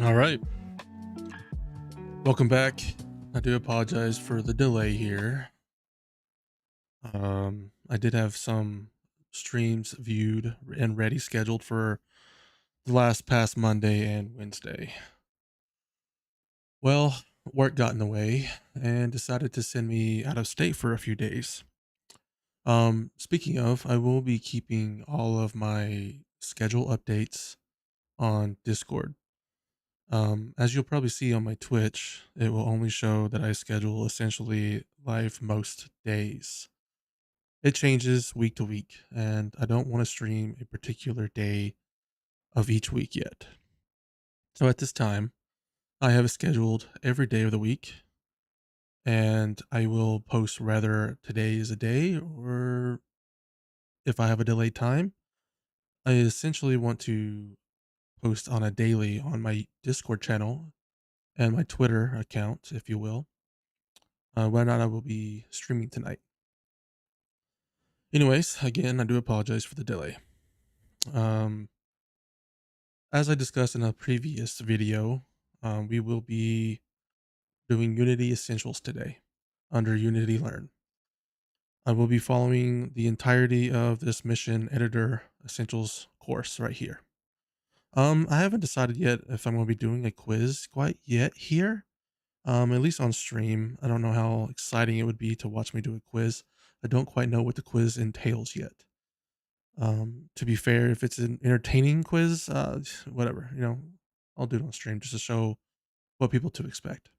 All right. Welcome back. I do apologize for the delay here. I did have some streams viewed and ready scheduled for the past Monday and Wednesday. Well, work got in the way and decided to send me out of state for a few days. Speaking of, I will be keeping all of my schedule updates on Discord. As you'll probably see on my Twitch, it will only show that I schedule essentially live most days. It changes week to week, and I don't want to stream a particular day of each week yet. So at this time, I have it scheduled every day of the week, and I will post whether today is a day or if I have a delayed time. I essentially want to post on a daily on my Discord channel and my Twitter account, if you will, whether or not I will be streaming tonight. Anyways, again, I do apologize for the delay. As I discussed in a previous video, we will be doing Unity Essentials today under Unity Learn. I will be following the entirety of this Mission Editor Essentials course right here. I haven't decided yet if I'm going to be doing a quiz quite yet here. At least on stream. I don't know how exciting it would be to watch me do a quiz. I don't quite know what the quiz entails yet. To be fair, if it's an entertaining quiz, whatever, I'll do it on stream just to show what people to expect.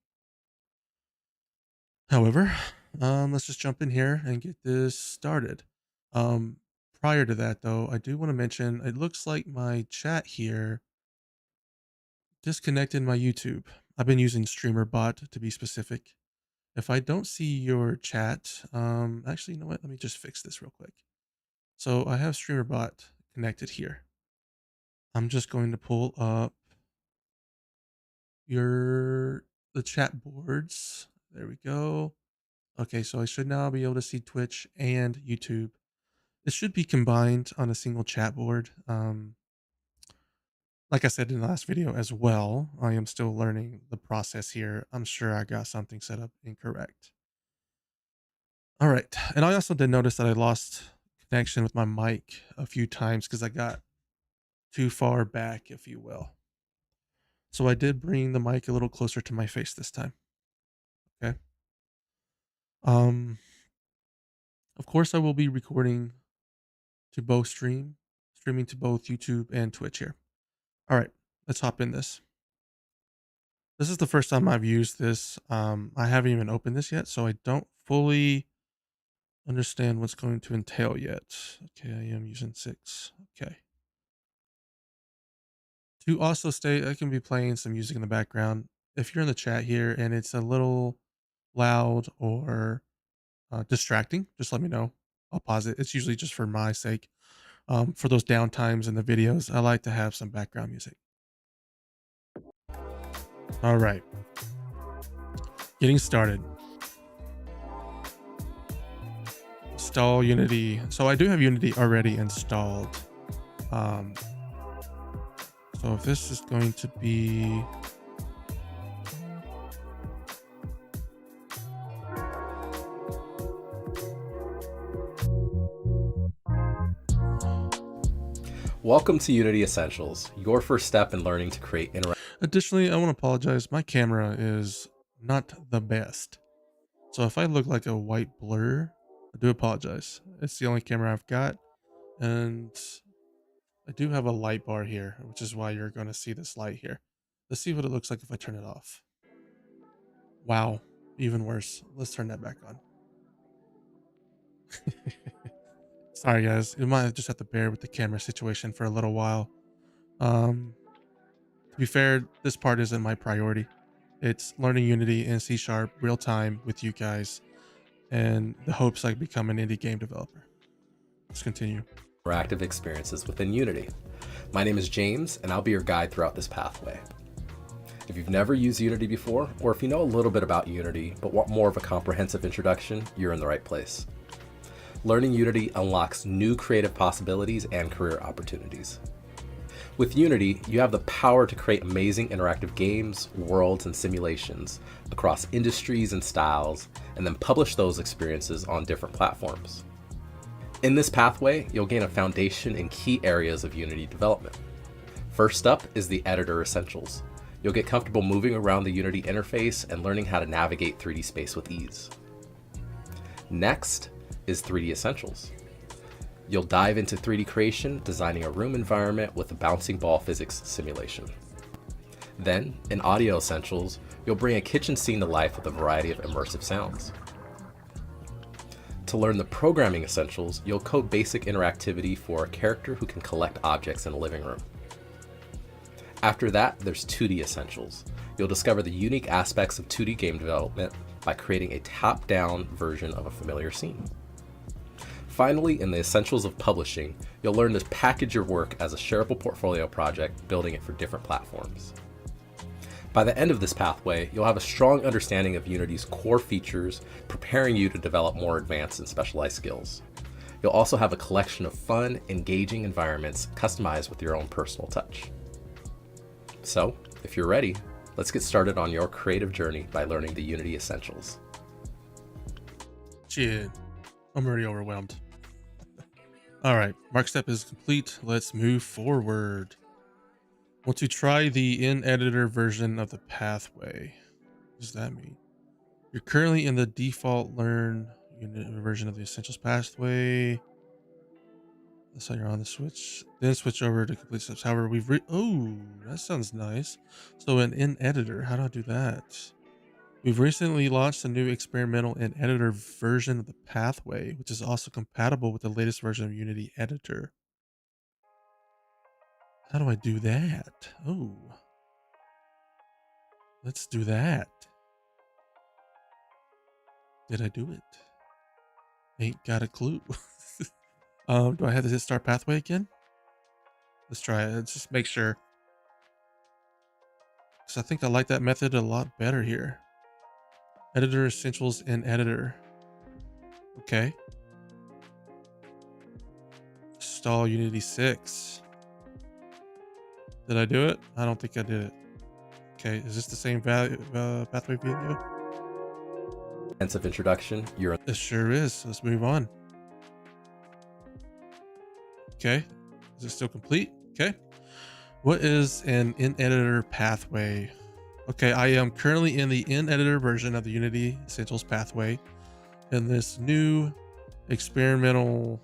However, let's just jump in here and get this started. Prior to that, though, I do want to mention it looks like my chat here disconnected my YouTube. I've been using StreamerBot to be specific. If I don't see your chat, actually, you know what? Let me just fix this real quick. So I have StreamerBot connected here. I'm just going to pull up the chat boards. There we go. Okay, so I should now be able to see Twitch and YouTube. It should be combined on a single chat board. Like I said in the last video as well, I am still learning the process here. I'm sure I got something set up incorrect. All right, and I also did notice that I lost connection with my mic a few times because I got too far back, if you will. So I did bring the mic a little closer to my face this time. Okay. Of course I will be recording to both streaming to both YouTube and Twitch here. All right, let's hop in this. This is the first time I've used this. I haven't even opened this yet, so I don't fully understand what's going to entail yet. Okay, I am using 6. Okay. To also state, I can be playing some music in the background. If you're in the chat here and it's a little loud or distracting, just let me know. I'll pause it. It's usually just for my sake. For those downtimes in the videos, I like to have some background music. All right. Getting started. Install Unity. So I do have Unity already installed. So if this is going to be Welcome to Unity Essentials, your first step in learning to create interactive. Additionally, I want to apologize. My camera is not the best. So if I look like a white blur, I do apologize. It's the only camera I've got. And I do have a light bar here, which is why you're going to see this light here. Let's see what it looks like if I turn it off. Wow, even worse. Let's turn that back on. Sorry guys, you might just have to bear with the camera situation for a little while. To be fair, this part isn't my priority. It's learning Unity and C# real time with you guys and the hopes I become an indie game developer. Let's continue. Interactive experiences within Unity. My name is James, and I'll be your guide throughout this pathway. If you've never used Unity before, or if you know a little bit about Unity but want more of a comprehensive introduction, you're in the right place. Learning Unity unlocks new creative possibilities and career opportunities. With Unity, you have the power to create amazing interactive games, worlds, and simulations across industries and styles, and then publish those experiences on different platforms. In this pathway, you'll gain a foundation in key areas of Unity development. First up is the editor essentials. You'll get comfortable moving around the Unity interface and learning how to navigate 3D space with ease. Next is 3D essentials. You'll dive into 3D creation, designing a room environment with a bouncing ball physics simulation. Then, in audio essentials, you'll bring a kitchen scene to life with a variety of immersive sounds. To learn the programming essentials, you'll code basic interactivity for a character who can collect objects in a living room. After that, there's 2D essentials. You'll discover the unique aspects of 2D game development by creating a top-down version of a familiar scene. Finally, in the essentials of publishing, you'll learn to package your work as a shareable portfolio project, building it for different platforms. By the end of this pathway, you'll have a strong understanding of Unity's core features, preparing you to develop more advanced and specialized skills. You'll also have a collection of fun, engaging environments customized with your own personal touch. So, if you're ready, let's get started on your creative journey by learning the Unity essentials. Shit, I'm already overwhelmed. All right, mark step is complete. Let's move forward. Want to try the in-editor version of the pathway. What does that mean? You're currently in the default learn unit version of the essentials pathway. That's how you're on the switch. Then switch over to complete steps. However, oh, that sounds nice. So an in-editor, how do I do that? We've recently launched a new experimental in-editor version of the pathway, which is also compatible with the latest version of Unity Editor. How do I do that? Oh, let's do that. Did I do it? Ain't got a clue. Do I have to hit start pathway again? Let's try it. Let's just make sure. Because I think I like that method a lot better here. Editor essentials in editor. Okay. Install Unity 6. Did I do it? I don't think I did it. Okay, is this the same pathway video? Of introduction, It sure is. Let's move on. Okay, is it still complete? Okay. What is an in-editor pathway? Okay, I am currently in the in-editor version of the Unity Essentials pathway in this new experimental.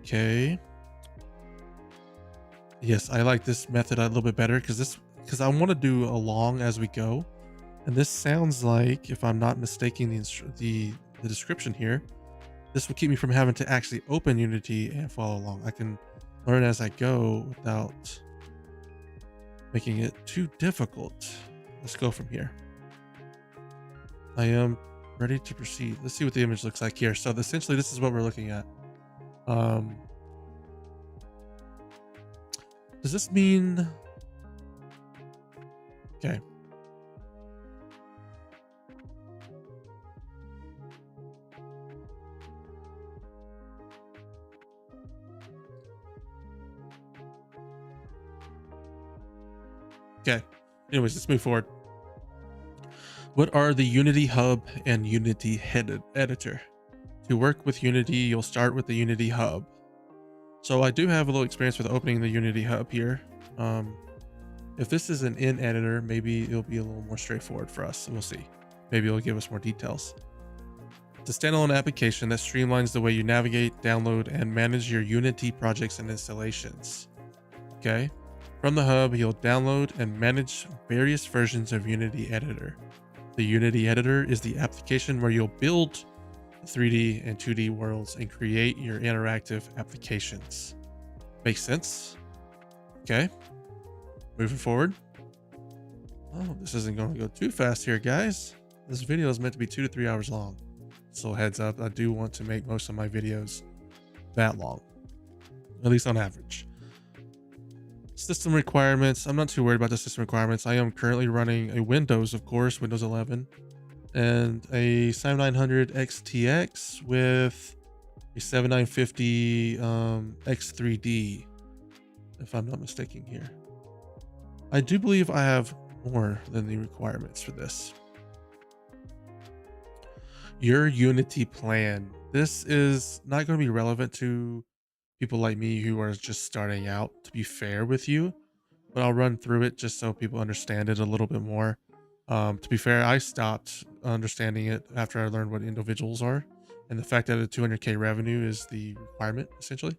Okay. Yes, I like this method a little bit better because I want to do along as we go. And this sounds like, if I'm not mistaking the description here, this will keep me from having to actually open Unity and follow along. I can learn as I go without making it too difficult. Let's go from here. I am ready to proceed. Let's see what the image looks like here. So essentially this is what we're looking at. Does this mean... Okay. Okay. Anyways, let's move forward. What are the Unity Hub and Unity Head Editor? To work with Unity, you'll start with the Unity Hub. So I do have a little experience with opening the Unity Hub here. If this is an in editor, maybe it'll be a little more straightforward for us. We'll see. Maybe it'll give us more details. It's a standalone application that streamlines the way you navigate, download, and manage your Unity projects and installations. Okay. From the hub, you'll download and manage various versions of Unity Editor. The Unity Editor is the application where you'll build 3D and 2D worlds and create your interactive applications. Makes sense? Okay. Moving forward. Oh, this isn't going to go too fast here, guys. This video is meant to be 2 to 3 hours long. So heads up, I do want to make most of my videos that long, at least on average. System requirements. I'm not too worried about the system requirements. I am currently running a Windows, of course, Windows 11, and a 7900 XTX with a 7950 X3D, if I'm not mistaken here. I do believe I have more than the requirements for this. Your Unity plan. This is not going to be relevant to people like me who are just starting out, to be fair with you, but I'll run through it just so people understand it a little bit more. To be fair, I stopped understanding it after I learned what individuals are and the fact that a 200K revenue is the requirement, essentially.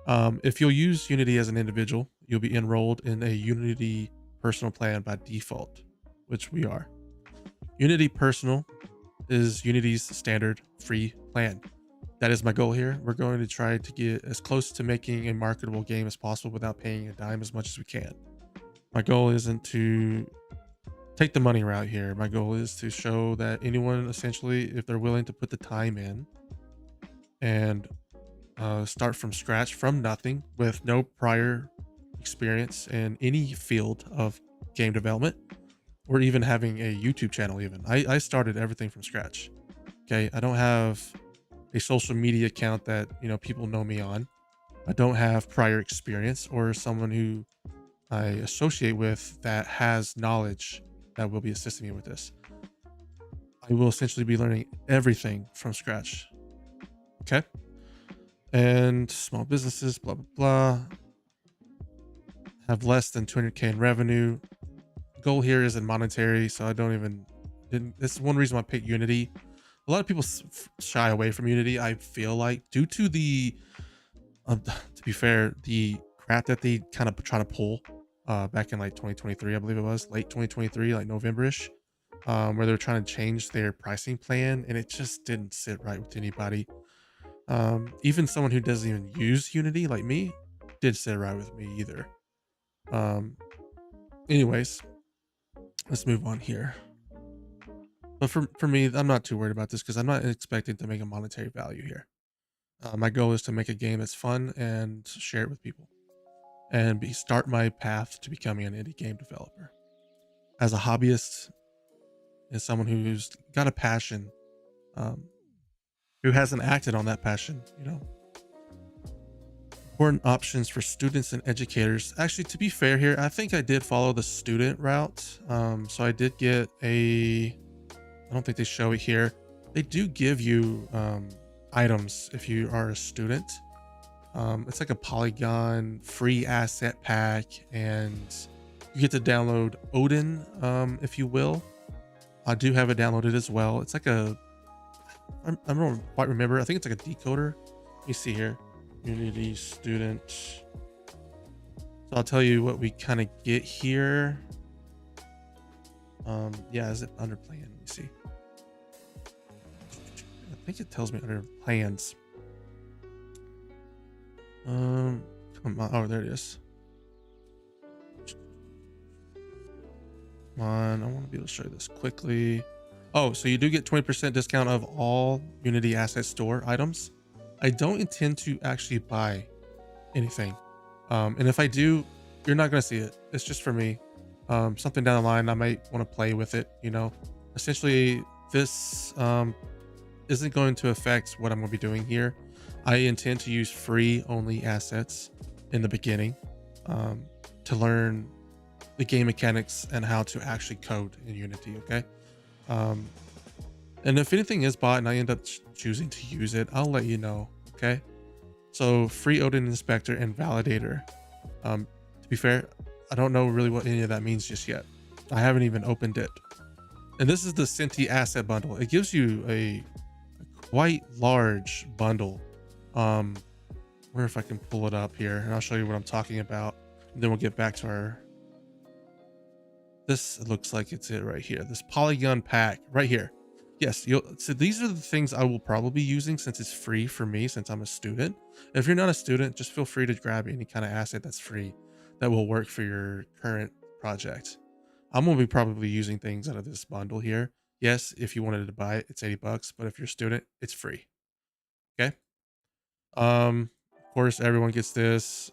If you'll use Unity as an individual, you'll be enrolled in a Unity personal plan by default, which we are. Unity Personal is Unity's standard free plan. That is my goal here. We're going to try to get as close to making a marketable game as possible without paying a dime as much as we can. My goal isn't to take the money route here. My goal is to show that anyone, essentially, if they're willing to put the time in and start from scratch, from nothing, with no prior experience in any field of game development, or even having a YouTube channel. Even I started everything from scratch. Okay, I don't have a social media account that people know me on. I don't have prior experience or someone who I associate with that has knowledge that will be assisting me with this. I will essentially be learning everything from scratch. Okay. And small businesses, blah, blah, blah, have less than 200K in revenue. Goal here isn't monetary, so I don't even, this is one reason why I picked Unity. A lot of people shy away from Unity, I feel like, due to the, to be fair, the crap that they kind of try to pull back in like 2023, I believe it was, late 2023, like November-ish, where they were trying to change their pricing plan, and it just didn't sit right with anybody. Even someone who doesn't even use Unity, like me, did sit right with me either. Um, anyways, let's move on here. But for me, I'm not too worried about this because I'm not expecting to make a monetary value here. My goal is to make a game that's fun and share it with people, and start my path to becoming an indie game developer. As a hobbyist, as someone who's got a passion, um, who hasn't acted on that passion, important options for students and educators. Actually, to be fair here, I think I did follow the student route. So I did get I don't think they show it here. They do give you items if you are a student. It's like a Polygon free asset pack, and you get to download Odin, if you will. I do have it downloaded as well. It's like I don't quite remember. I think it's like a decoder. Let me see here. Unity student. So I'll tell you what we kind of get here. Yeah, is it under plan? Let me see. I think it tells me under plans. Come on. Oh, there it is. Come on. I want to be able to show you this quickly. Oh, so you do get 20% discount of all Unity Asset Store items. I don't intend to actually buy anything. And if I do, you're not going to see it. It's just for me. Something down the line, I might want to play with it, Essentially, this isn't going to affect what I'm going to be doing here. I intend to use free only assets in the beginning to learn the game mechanics and how to actually code in Unity, okay? And if anything is bought and I end up choosing to use it, I'll let you know, okay? So free Odin Inspector and Validator. To be fair, I don't know really what any of that means just yet. I haven't even opened it. And this is the Cinti asset bundle. It gives you a quite large bundle. I wonder if I can pull it up here and I'll show you what I'm talking about. And then we'll get back to our, this looks like it's it right here. This Polygon pack right here. Yes, so these are the things I will probably be using since it's free for me, since I'm a student. If you're not a student, just feel free to grab any kind of asset that's free that will work for your current project. I'm going to be probably using things out of this bundle here. Yes, if you wanted to buy it, it's $80, but if you're a student, it's free. Okay. Of course, everyone gets this.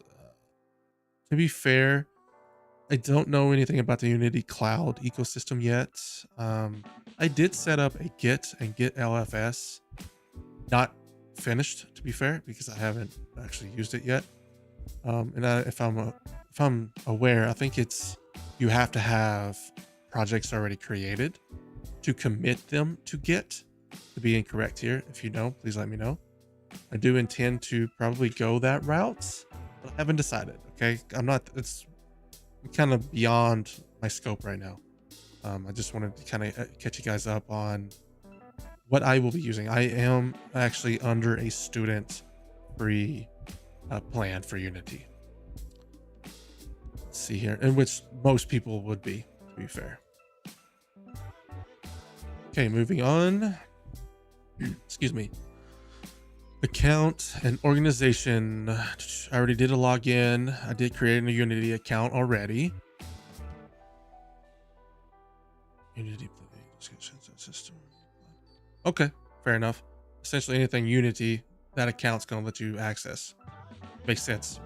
To be fair, I don't know anything about the Unity Cloud ecosystem yet. I did set up a Git and Git LFS. Not finished, to be fair, because I haven't actually used it yet. And if I'm aware, I think it's you have to have projects already created to commit them to Git. To be incorrect here, if you know, please let me know. I do intend to probably go that route, but I haven't decided. Okay, I'm not. It's kind of beyond my scope right now. I just wanted to kind of catch you guys up on what I will be using. I am actually under a student free plan for Unity. Let's see here, in which most people would be, to be fair. Okay, moving on. Excuse me. Account and organization. I already did a login. I did create a Unity account already. Unity system. Okay, fair enough. Essentially anything Unity, that account's going to let you access. Makes sense.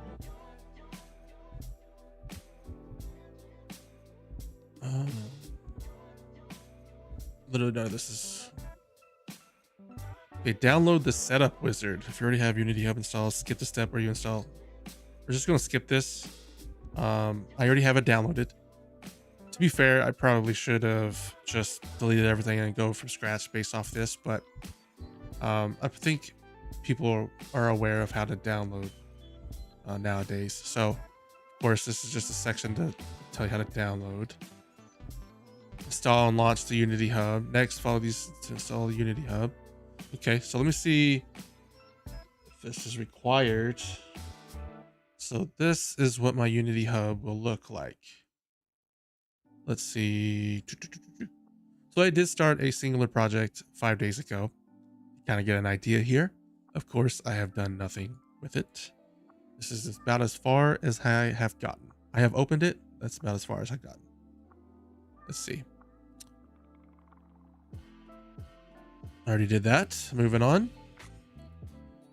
Literally none of this is... Okay, download the setup wizard. If you already have Unity Hub installed, skip the step where you install. We're just going to skip this. I already have it downloaded. To be fair, I probably should have just deleted everything and go from scratch based off this, but I think people are aware of how to download nowadays. So, of course, this is just a section to tell you how to download. Install and launch the Unity Hub. Next, follow these to install the Unity Hub. Okay, so let me see if this is required. So this is what my Unity Hub will look like. Let's see. So I did start a singular project 5 days ago. Kind of get an idea here. Of course, I have done nothing with it. This is about as far as I have gotten. I have opened it. That's about as far as I've gotten. Let's see. Already did that. Moving on.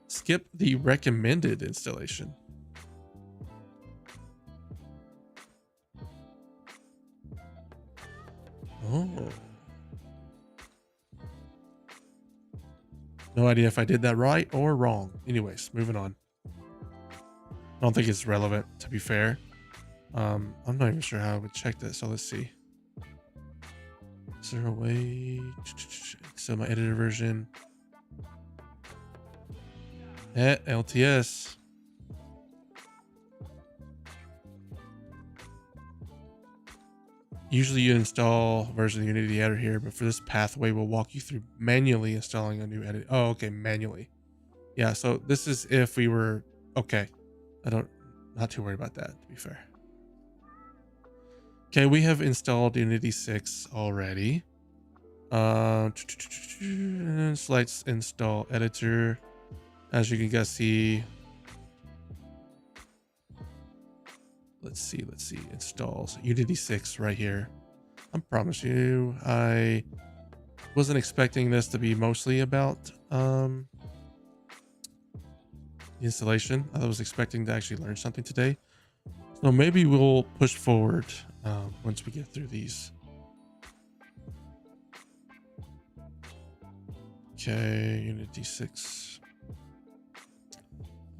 Skip the recommended installation. Oh. No idea if I did that right or wrong. Anyways, moving on. I don't think it's relevant, to be fair. I'm not even sure how I would check this, so let's see. Is there a way? So my editor version. LTS. Usually you install version of Unity editor here, but for this pathway, we'll walk you through manually installing a new edit. Oh, okay, manually. Yeah, so this is if we were, okay. Not too worried about that, to be fair. Okay, we have installed Unity 6 already. Let's install editor. As you can guys see, let's see, installs Unity 6 right here. I promise you, I wasn't expecting this to be mostly about the installation. I was expecting to actually learn something today. So maybe we'll push forward once we get through these. Okay, Unity 6.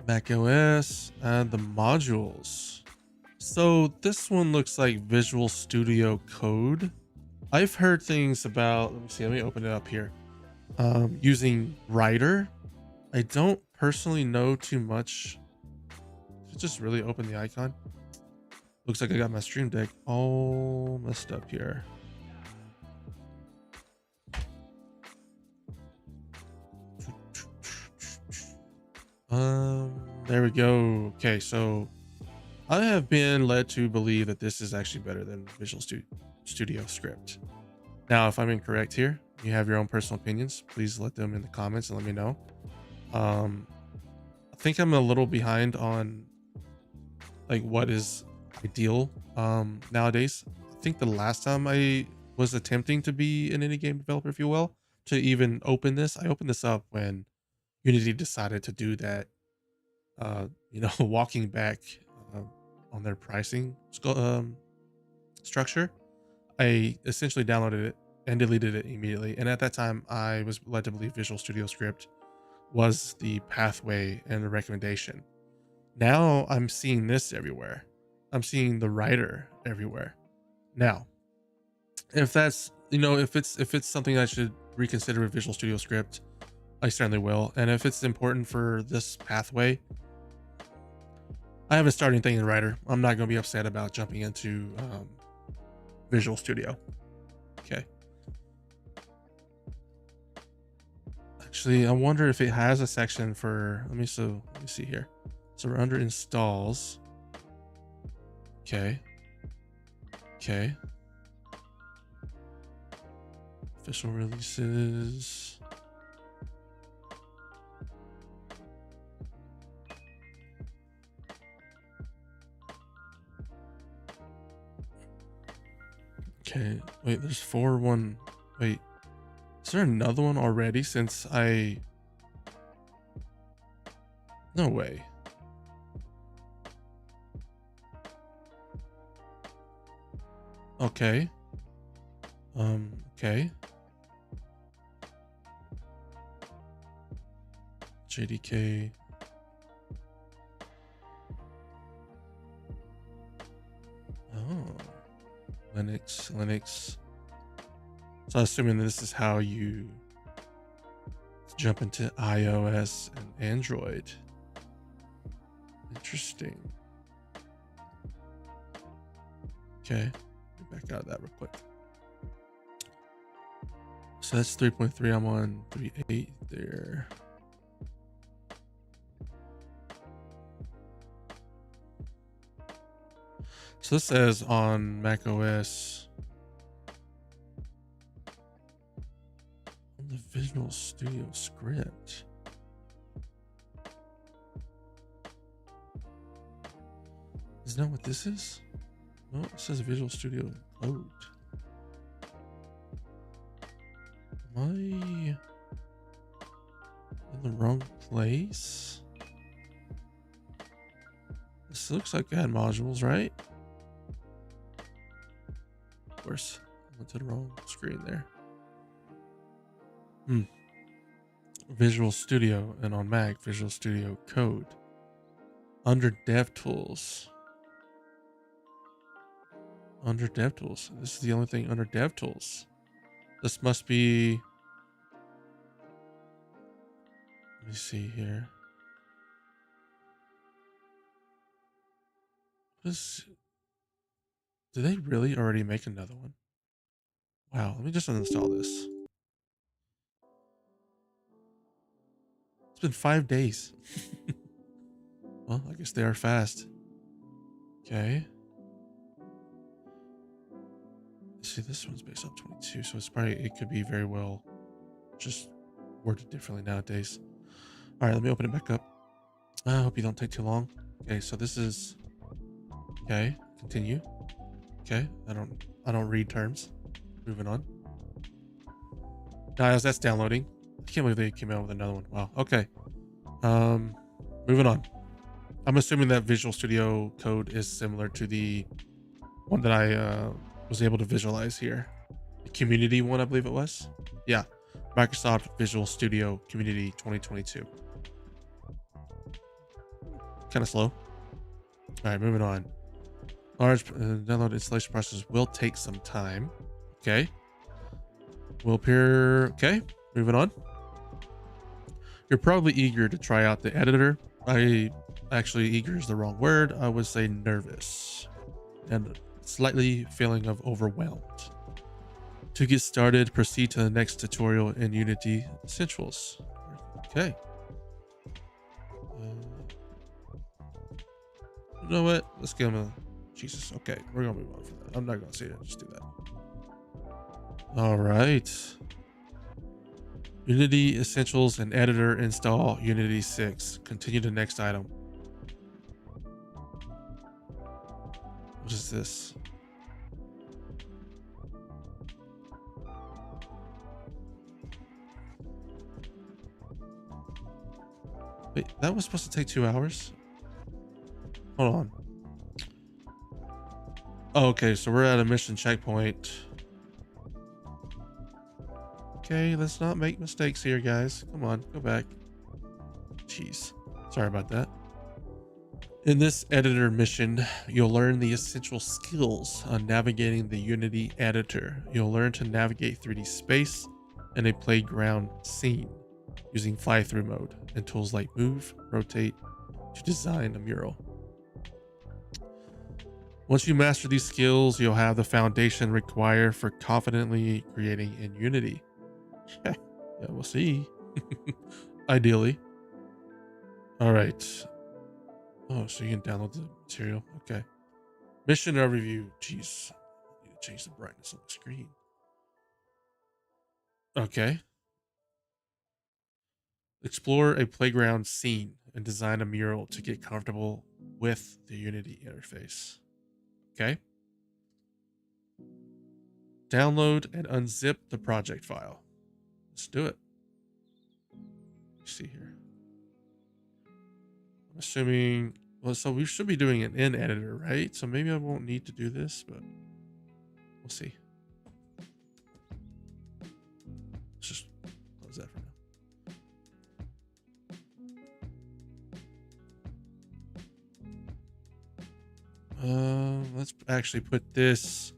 Mac OS and the modules. So this one looks like Visual Studio Code. I've heard things about, let me open it up here. Using Writer. I don't personally know too much. Just really open the icon. Looks like I got my Stream Deck all messed up here. There we go. Okay, so I have been led to believe that this is actually better than Visual Studio Script. Now, if I'm incorrect here, you have your own personal opinions, please let them in the comments and let me know. I think I'm a little behind on like what is ideal nowadays. I think the last time I was attempting to be an indie game developer, if you will, to even open this, I opened this up when Unity decided to do that, walking back on their pricing structure. I essentially downloaded it and deleted it immediately. And at that time, I was led to believe Visual Studio Script was the pathway and the recommendation. Now I'm seeing this everywhere. I'm seeing the writer everywhere. Now, if that's, if it's something I should reconsider with Visual Studio Script, I certainly will. And if it's important for this pathway, I haven't started anything in Writer. I'm not going to be upset about jumping into Visual Studio. Okay. Actually, I wonder if it has a section for, let me see here. So we're under installs. Okay. Okay. Official releases. Okay, wait, there's wait, is there another one already since no way. Okay. Okay. JDK. Oh. Linux. So I'm assuming this is how you jump into iOS and Android. Interesting. Okay. Back out of that real quick. So that's 3.3. I'm on 3.8 there. So this says on Mac OS, on the Visual Studio Script. Isn't that what this is? No, it says Visual Studio Code. Am I in the wrong place? This looks like add modules, right? Of course, I went to the wrong screen there. Visual Studio, and on Mac, Visual Studio Code. Under DevTools. Under DevTools. This is the only thing under DevTools. This must be... Let me see here. Did they really already make another one? Wow, let me just uninstall this. It's been 5 days. Well, I guess they are fast. Okay. See, this one's based on 22, so it could be very well just worded differently nowadays. All right, let me open it back up. I hope you don't take too long. Okay, so this is... Okay, continue. Okay, I don't read terms. Moving on. Guys, that's downloading. I can't believe they came out with another one. Wow. Okay. Moving on. I'm assuming that Visual Studio Code is similar to the one that I was able to visualize here. The community one, I believe it was. Yeah. Microsoft Visual Studio Community 2022. Kind of slow. All right, moving on. Large download installation process will take some time. Okay. Will appear. Okay. Moving on. You're probably eager to try out the editor. Actually, eager is the wrong word. I would say nervous and slightly feeling of overwhelmed. To get started, proceed to the next tutorial in Unity Essentials. Okay. You know what? Let's give him a... Jesus. Okay, we're gonna move on from that. I'm not gonna say it. Just do that. All right. Unity Essentials and Editor install Unity 6. Continue to next item. What is this? Wait, that was supposed to take 2 hours? Hold on. Oh, okay, so we're at a mission checkpoint. Okay, let's not make mistakes here, guys. Come on, go back. Jeez. Sorry about that. In this editor mission, you'll learn the essential skills on navigating the Unity editor. You'll learn to navigate 3D space and a playground scene using fly-through mode and tools like move, rotate to design a mural. Once you master these skills, you'll have the foundation required for confidently creating in Unity. Yeah, we'll see. Ideally. All right. Oh, so you can download the material. Okay. Mission overview. Jeez. I need to change the brightness on the screen. Okay. Explore a playground scene and design a mural to get comfortable with the Unity interface. Okay. Download and unzip the project file. Let's do it. Let's see here. I'm assuming, well, so we should be doing an in editor, right? So maybe I won't need to do this, but we'll see. Let's just close that for now. Let's actually put this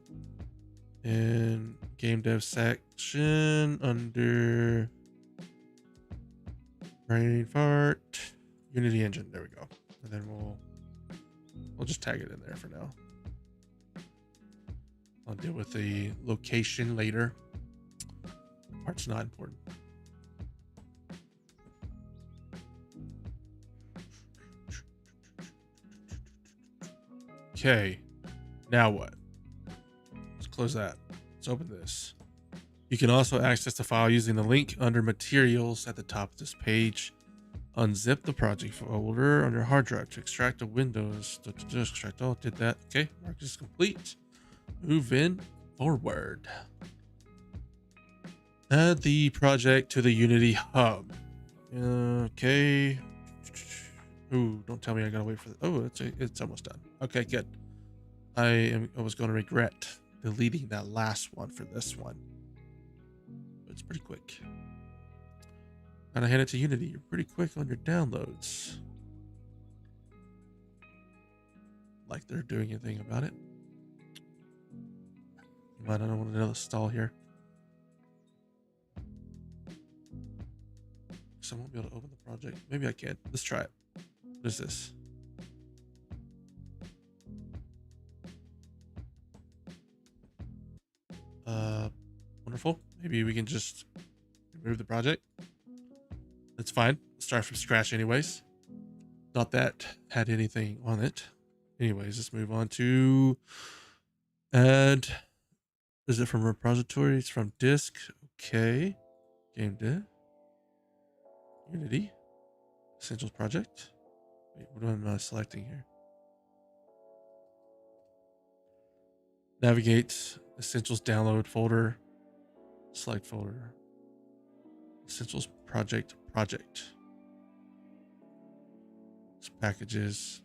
in game dev section under brain fart Unity engine. There we go. And then we'll just tag it in there for now. I'll deal with the location later. Part's not important. Okay, now what? Let's close that. Let's open this. You can also access the file using the link under materials at the top of this page. Unzip the project folder on your hard drive to extract the windows. Extract all. Did that. Okay, mark is complete. Move in forward. Add the project to the Unity hub. Okay. Ooh, don't tell me I gotta wait for the, oh, it's almost done. Okay, good. I was going to regret deleting that last one for this one. It's pretty quick. And I hand it to Unity. You're pretty quick on your downloads. Like they're doing anything about it. I don't want another stall here. So I won't be able to open the project. Maybe I can. Let's try it. What is this? Wonderful. Maybe we can just remove the project. That's fine. Start from scratch anyways. Not that had anything on it. Anyways, let's move on to add. Is it from repository? It's from disk. Okay. Game dev. Unity. Essentials project. Wait, what am I selecting here? Navigate. Essentials download folder. Select folder. Essentials project. It's packages.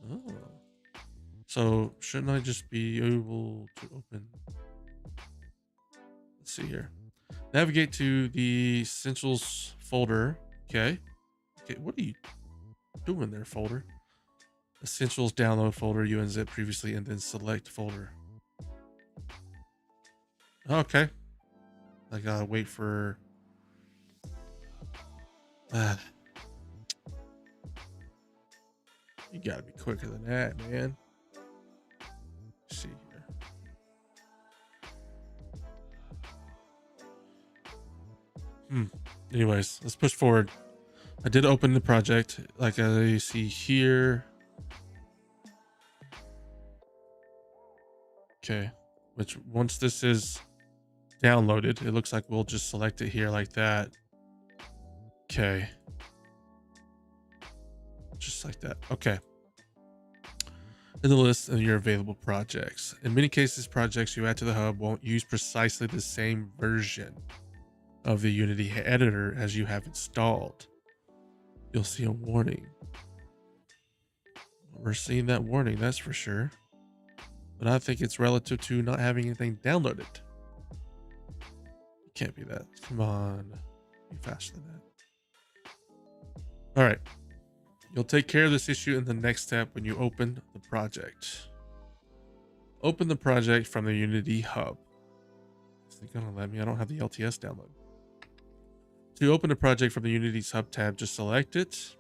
Oh. So shouldn't I just be able to open? Let's see here. Navigate to the essentials folder. Okay. What are you doing there, folder? Essentials download folder you unzip previously and then select folder. Okay. I gotta wait for you gotta be quicker than that, man. Let's see here. Anyways, let's push forward. I did open the project like I see here. Okay, which once this is downloaded, it looks like we'll just select it here like that. Okay. Just like that. Okay. In the list of your available projects. In many cases, projects you add to the hub won't use precisely the same version of the Unity editor as you have installed. You'll see a warning. We're seeing that warning, that's for sure. But I think it's relative to not having anything downloaded. It can't be that. Come on. Be faster than that. All right. You'll take care of this issue in the next step when you open the project. Open the project from the Unity hub. Is it gonna let me? I don't have the LTS download. To open a project from the Unity's hub tab, just select it.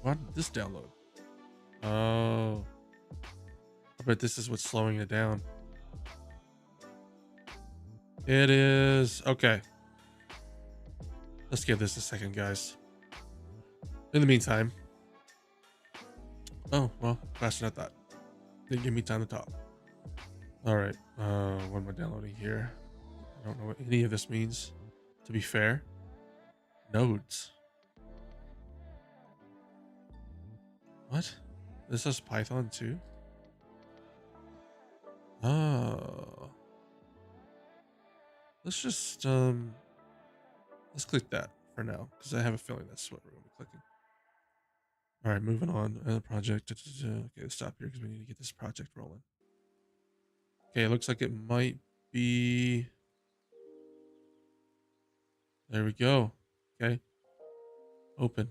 Why did this download? Oh, I bet this is what's slowing it down. It is. Okay. Let's give this a second, guys. In the meantime. Oh, well, faster than I thought. Didn't give me time to talk. All right. What am I downloading here? I don't know what any of this means, to be fair. Nodes. What? This is Python too? Oh. Let's just, let's click that for now, because I have a feeling that's what we're going to be clicking. All right, moving on. Project. Okay, let's stop here because we need to get this project rolling. Okay, it looks like it might be. There we go. Okay. Open.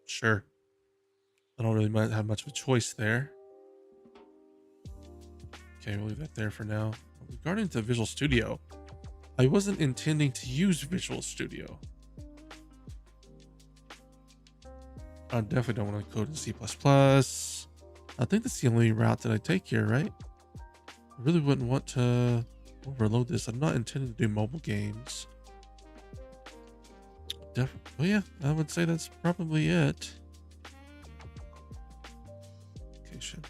Sure. I don't really have much of a choice there. Okay, we'll leave that there for now. Regarding to Visual Studio, I wasn't intending to use Visual Studio. I definitely don't want to code in C++. I think that's the only route that I take here, right? I really wouldn't want to overload this. I'm not intending to do mobile games. Well, yeah, I would say that's probably it. Okay, shit.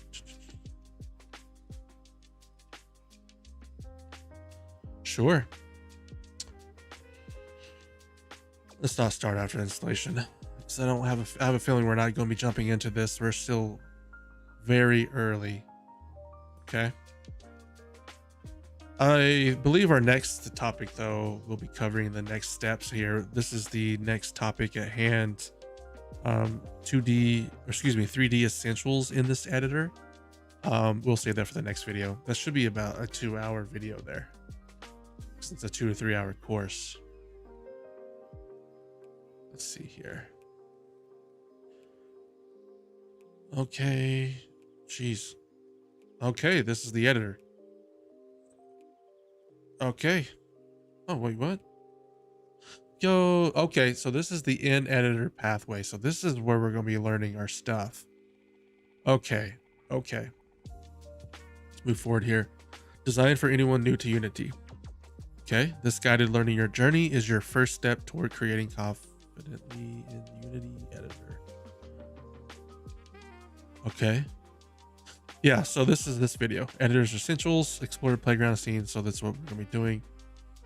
Sure. Let's not start after installation. Because I have a feeling we're not going to be jumping into this. We're still very early. Okay. I believe our next topic, though, will be covering the next steps here. This is the next topic at hand. 3D essentials in this editor. We'll save that for the next video. That should be about a 2-hour video there. It's a 2 to 3 hour course. Let's see here. Okay. Jeez. Okay, this is the editor. Okay. Oh, wait, what? Yo, okay, so this is the in editor pathway. So this is where we're going to be learning our stuff. Okay. Let's move forward here. Designed for anyone new to Unity. Okay, this guided learning your journey is your first step toward creating confidently in Unity editor. Okay. Yeah, so this is this video. Editor's Essentials, Explore Playground Scene. So that's what we're going to be doing.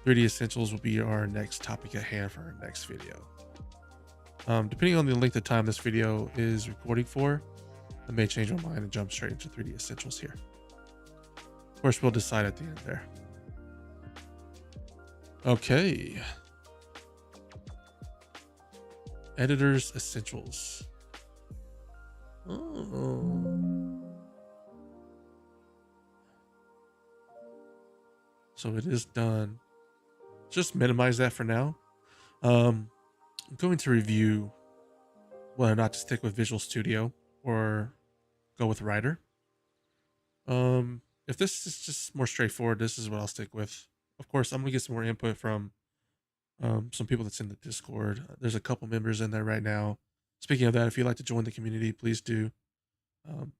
3D Essentials will be our next topic at hand for our next video. Depending on the length of time this video is recording for, I may change my mind and jump straight into 3D Essentials here. Of course, we'll decide at the end there. Okay. Editor's Essentials. Oh. So it is done. Just minimize that for now. I'm going to review whether or not to stick with Visual Studio or go with Writer. If this is just more straightforward, this is what I'll stick with. Of course, I'm going to get some more input from some people that's in the Discord. There's a couple members in there right now. Speaking of that, if you'd like to join the community, please do.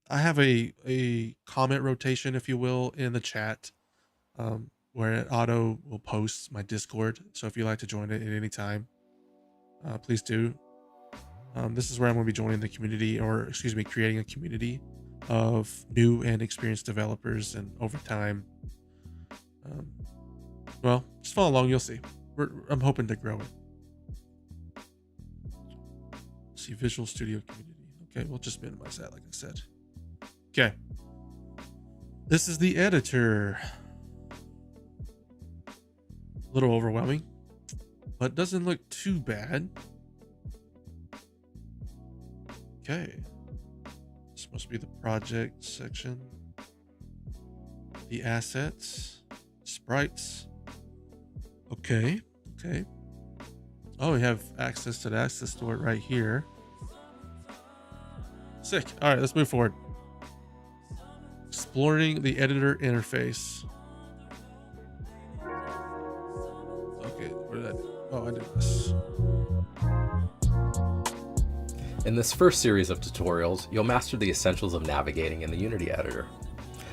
I have a comment rotation, if you will, in the chat where it auto will post my Discord. So if you'd like to join it at any time, please do. This is where I'm going to be joining the community, or excuse me, creating a community of new and experienced developers. And over time, well, just follow along. You'll see. I'm hoping to grow it. Let's see, Visual Studio community. Okay, we'll just minimize that, like I said. Okay. This is the editor. A little overwhelming, but doesn't look too bad. Okay. This must be the project section. The assets, sprites. Okay. Okay. Oh, we have access to the access to it right here. Sick. All right, let's move forward. Exploring the editor interface. Okay, what did I do? Oh, I did this. In this first series of tutorials, you'll master the essentials of navigating in the Unity editor.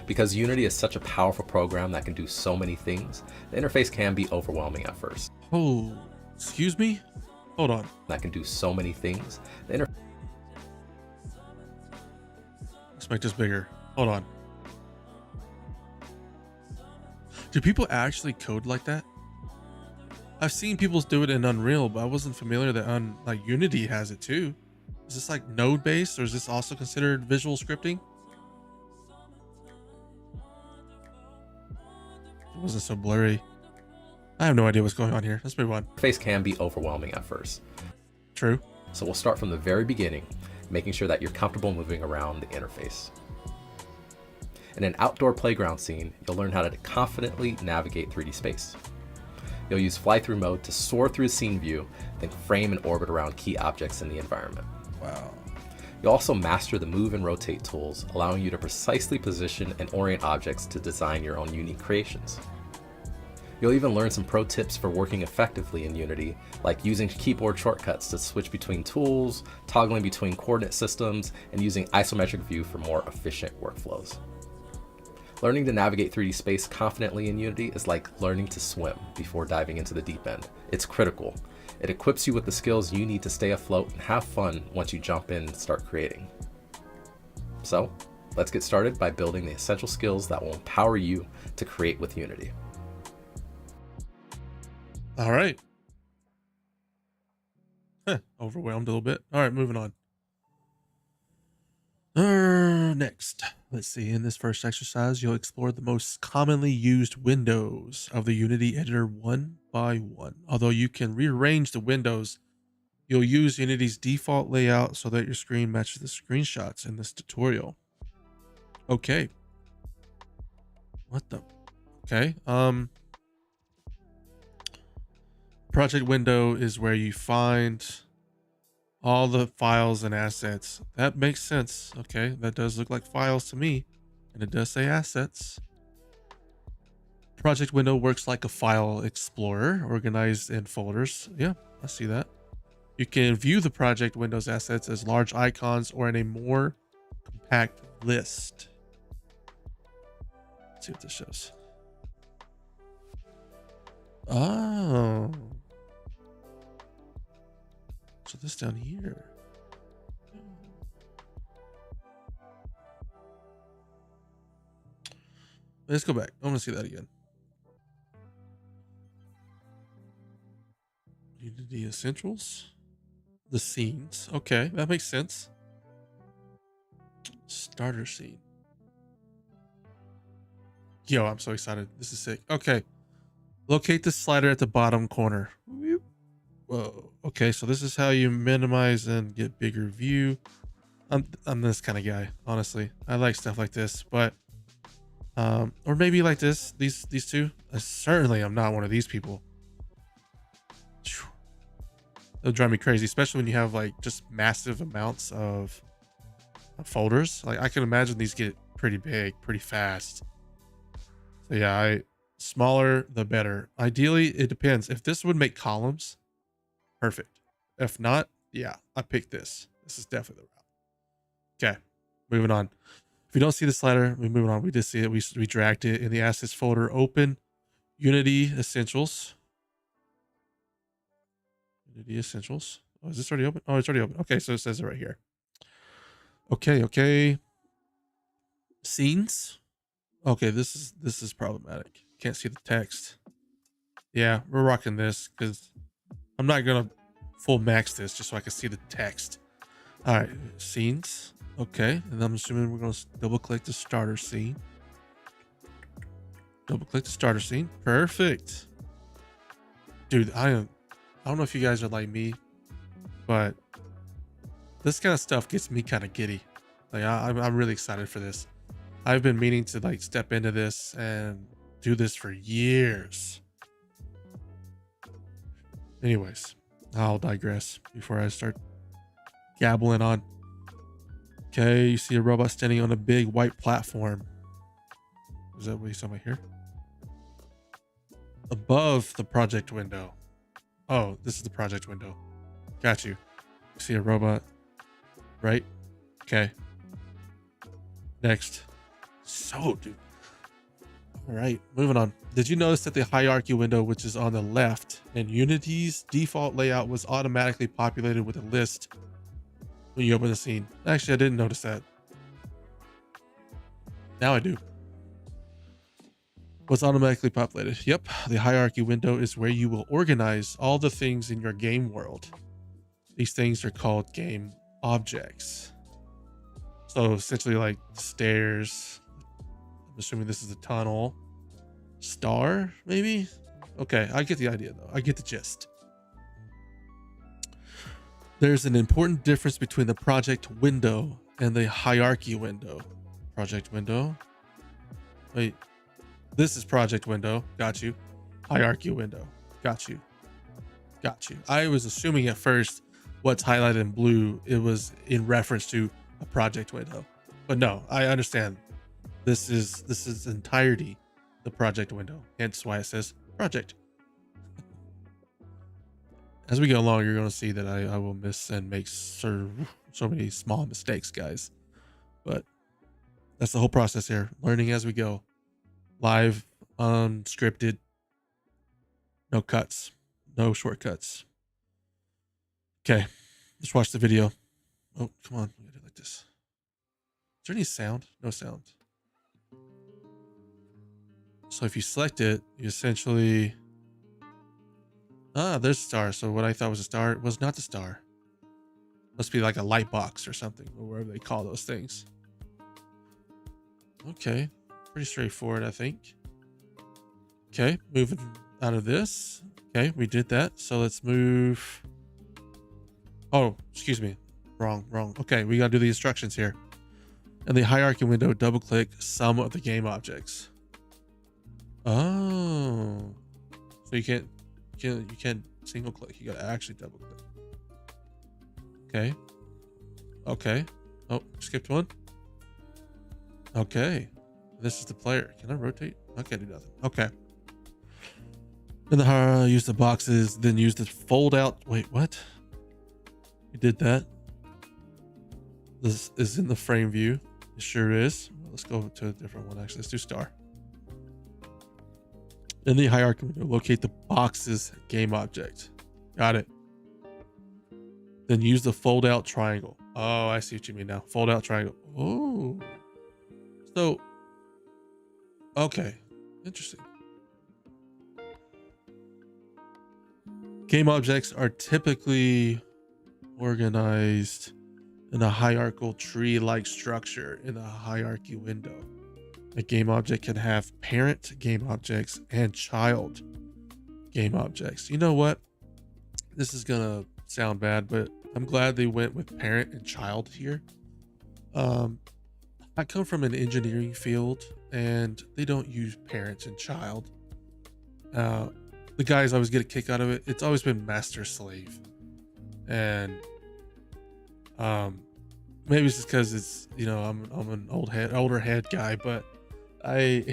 Because Unity is such a powerful program that can do so many things, the interface can be overwhelming at first. Oh, excuse me? Hold on. That can do so many things. Let's make this bigger. Hold on. Do people actually code like that? I've seen people do it in Unreal, but I wasn't familiar that like Unity has it too. Is this like node based, or is this also considered visual scripting? It wasn't so blurry. I have no idea what's going on here. Let's move on. Interface can be overwhelming at first. True. So we'll start from the very beginning, making sure that you're comfortable moving around the interface. In an outdoor playground scene, you'll learn how to confidently navigate 3D space. You'll use fly-through mode to soar through the scene view, then frame and orbit around key objects in the environment. Wow. You'll also master the move and rotate tools, allowing you to precisely position and orient objects to design your own unique creations. You'll even learn some pro tips for working effectively in Unity, like using keyboard shortcuts to switch between tools, toggling between coordinate systems, and using isometric view for more efficient workflows. Learning to navigate 3D space confidently in Unity is like learning to swim before diving into the deep end. It's critical. It equips you with the skills you need to stay afloat and have fun once you jump in and start creating. So, let's get started by building the essential skills that will empower you to create with Unity. All right. Overwhelmed a little bit. All right, moving on. Next, let's see. In this first exercise, you'll explore the most commonly used windows of the Unity editor one by one. Although you can rearrange the windows, you'll use Unity's default layout so that your screen matches the screenshots in this tutorial. Okay. What the? Okay. Project window is where you find all the files and assets. That makes sense. Okay, that does look like files to me, and it does say assets. Project window works like a file explorer, organized in folders. Yeah, I see that. You can view the project window's assets as large icons or in a more compact list. Let's see what this shows. Oh. So this down here. Let's go back. I want to see that again. Unity essentials. The scenes. Okay, that makes sense. Starter scene. Yo, I'm so excited. This is sick. Okay. Locate the slider at the bottom corner. Whoa. Okay, so this is how you minimize and get bigger view. I'm this kind of guy, honestly. I like stuff like this, but or maybe like this. These two. Certainly, I'm not one of these people. It'll drive me crazy, especially when you have like just massive amounts of folders. Like I can imagine these get pretty big, pretty fast. So yeah, smaller the better. Ideally, it depends. If this would make columns, perfect. If not, yeah, I picked this. This is definitely the route. Okay, moving on. If you don't see the slider, we move on. We just see it. We dragged it in the assets folder. Open Unity Essentials. Unity Essentials. Oh, is this already open? Oh, it's already open. Okay, so it says it right here. Okay. Scenes. Okay, this is problematic. Can't see the text. Yeah, we're rocking this because I'm not gonna full max this just so I can see the text. All right, scenes. Okay, and I'm assuming we're gonna double click the starter scene. Double click the starter scene. Perfect. Dude, I don't know if you guys are like me, but this kind of stuff gets me kind of giddy. Like I'm really excited for this. I've been meaning to like step into this and do this for years. Anyways, I'll digress before I start gabbling on. Okay, you see a robot standing on a big white platform. Is that what you saw right here? Above the project window. Oh, this is the project window. Got you. You see a robot, right? Okay. Next. So, dude. All right, moving on. Did you notice that the hierarchy window, which is on the left, and Unity's default layout was automatically populated with a list when you open the scene? Actually, I didn't notice that. Now I do. Was automatically populated. Yep, the hierarchy window is where you will organize all the things in your game world. These things are called game objects. So essentially like stairs. I'm assuming this is a tunnel. Star, maybe? Okay, I get the idea though. I get the gist. There's an important difference between the project window and the hierarchy window. Project window. Wait, this is project window. Got you. Hierarchy window. Got you. Got you. I was assuming at first what's highlighted in blue, it was in reference to a project window. But no, I understand. This is entirety the project window. Hence why it says project. As we go along, you're going to see that I will miss and make so many small mistakes, guys. But that's the whole process here. Learning as we go. Live, unscripted. No cuts. No shortcuts. Okay. Let's watch the video. Oh, come on. We gotta do it like this. Is there any sound? No sound. So if you select it, you essentially... there's a star. So what I thought was a star was not the star. Must be like a light box or something, or whatever they call those things. Okay. Pretty straightforward, I think. Okay. Moving out of this. Okay, we did that. So let's move... Oh, excuse me. Wrong. Okay, we gotta do the instructions here. In the hierarchy window, double click some of the game objects. Oh. So you can't single click. You gotta actually double click. Okay. Oh, skipped one. Okay. This is the player. Can I rotate? I can't do nothing. Okay. In the use the boxes, then use the fold out. Wait, what? We did that. This is in the frame view. It sure is. Let's go to a different one. Actually, let's do star. In the hierarchy window, locate the boxes game object. Got it. Then use the fold out triangle. Oh, I see what you mean now. Fold out triangle. Oh. So, okay. Interesting. Game objects are typically organized in a hierarchical tree-like structure in a hierarchy window. A game object can have parent game objects and child game objects. You know what? This is gonna sound bad, but I'm glad they went with parent and child here. I come from an engineering field and they don't use parent and child. The guys always get a kick out of it. It's always been master slave. And maybe it's just because it's, you know, I'm an older head guy, but I'm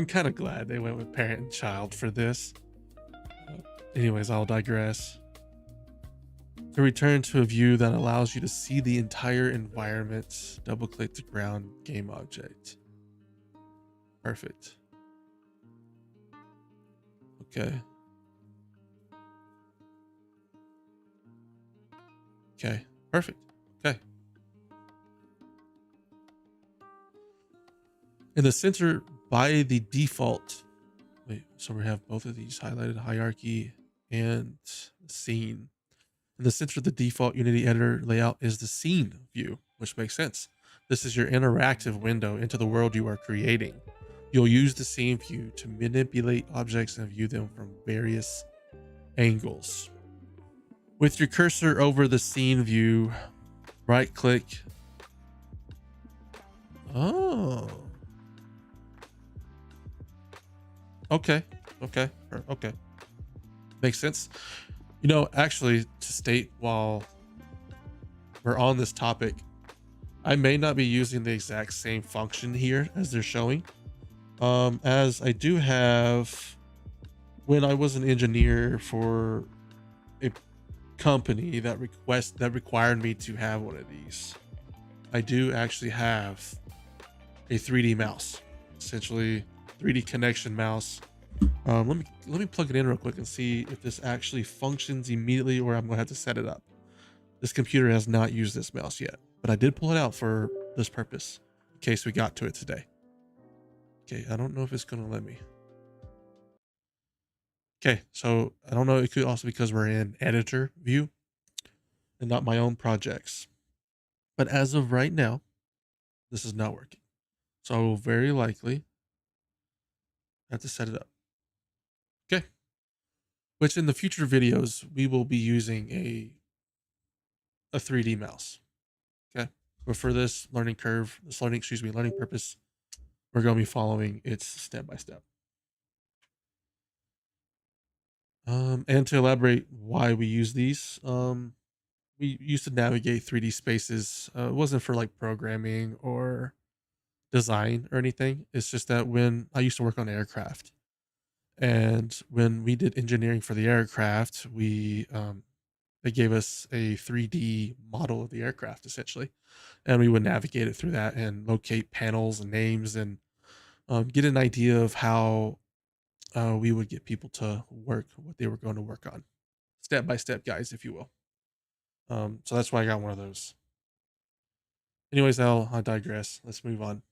kind of glad they went with parent and child for this. Anyways, I'll digress. To return to a view that allows you to see the entire environment, double click the ground game object. Perfect. Okay. Okay, perfect. Okay. In the center by the default, wait, so we have both of these highlighted, hierarchy and scene. In the center of the default Unity editor layout is the scene view, which makes sense. This is your interactive window into the world you are creating. You'll use the scene view to manipulate objects and view them from various angles. With your cursor over the scene view, right click. Oh. Okay. Makes sense. Actually, to state while we're on this topic, I may not be using the exact same function here as they're showing. As I do have, when I was an engineer for a company that required me to have one of these, I do actually have a 3D mouse, essentially 3D connection mouse. Let me plug it in real quick and see if this actually functions immediately, or I'm gonna have to set it up. This computer has not used this mouse yet, but I did pull it out for this purpose in case we got to it today. Okay, I don't know if it's gonna let me. Okay, so I don't know. It could also because we're in editor view and not my own projects. But as of right now, this is not working. So I will very likely have to set it up. Okay. Which in the future videos, we will be using a 3D mouse. Okay. But for this learning curve, learning purpose, we're going to be following its step by step. And to elaborate why we use these, we used to navigate 3D spaces. It wasn't for like programming or design or anything. It's just that when I used to work on aircraft, and when we did engineering for the aircraft, they gave us a 3D model of the aircraft essentially, and we would navigate it through that and locate panels and names and get an idea of how we would get people to work what they were going to work on, step by step guides, if you will. So that's why I got one of those. Anyways, I digress. Let's move on.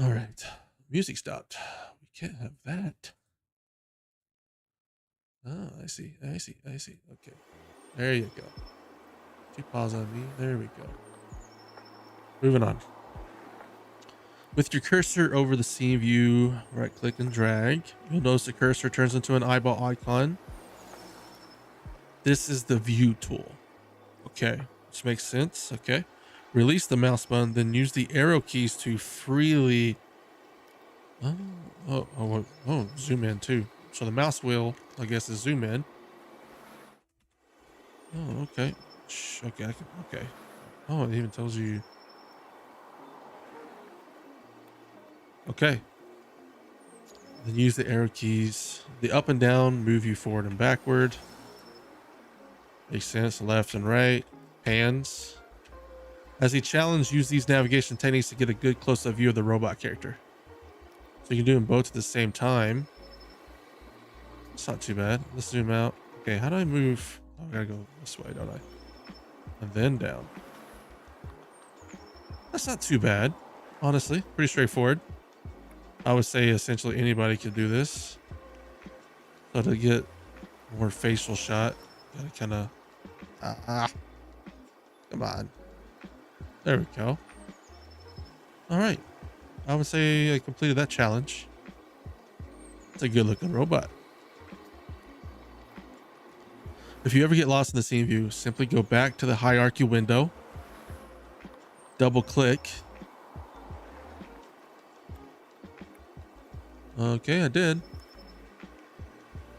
All right, music stopped. We can't have that. Oh, I see. Okay, there you go. Two pause on me. There we go. Moving on. With your cursor over the scene view, right click and drag. You'll notice the cursor turns into an eyeball icon. This is the view tool. Okay, which makes sense. Okay. Release the mouse button, then use the arrow keys to freely. Zoom in too. So the mouse wheel, I guess, is zoom in. Oh, okay. Okay, okay. Oh, it even tells you. Okay. Then use the arrow keys. The up and down move you forward and backward. Makes sense. Left and right. Hands. As a challenge, use these navigation techniques to get a good close-up view of the robot character. So you can do them both at the same time. It's not too bad. Let's zoom out. Okay, how do I move? Oh, I gotta go this way, don't I? And then down. That's not too bad. Honestly, pretty straightforward. I would say essentially anybody could do this. So to get more facial shot, gotta kind of come on. There we go. All right. I would say I completed that challenge. It's a good looking robot. If you ever get lost in the scene view, simply go back to the hierarchy window, double click. Okay, I did.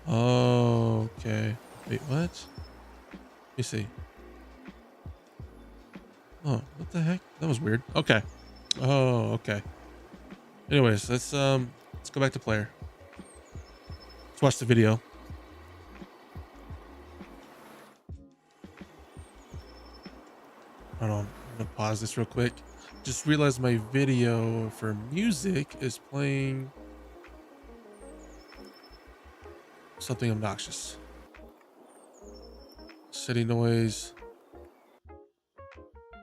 Oh, okay. Wait, what? Let me see. Oh, what the heck? That was weird. Okay. Oh, okay. Anyways, let's go back to player. Let's watch the video. Hold on. I'm gonna pause this real quick. Just realized my video for music is playing something obnoxious. City noise.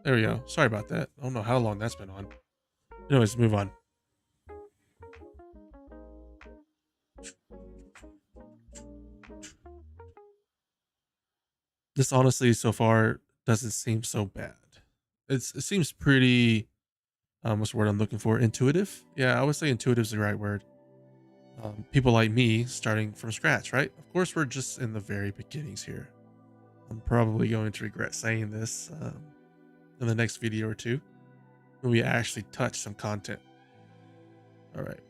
There we go. Sorry about that. I don't know how long that's been on. Anyways, move on. This honestly so far doesn't seem so bad. It seems pretty what's the word I'm looking for? Intuitive? Yeah, I would say intuitive is the right word. People like me starting from scratch, right? Of course, we're just in the very beginnings here. I'm probably going to regret saying this in the next video or two when we actually touch some content. All right.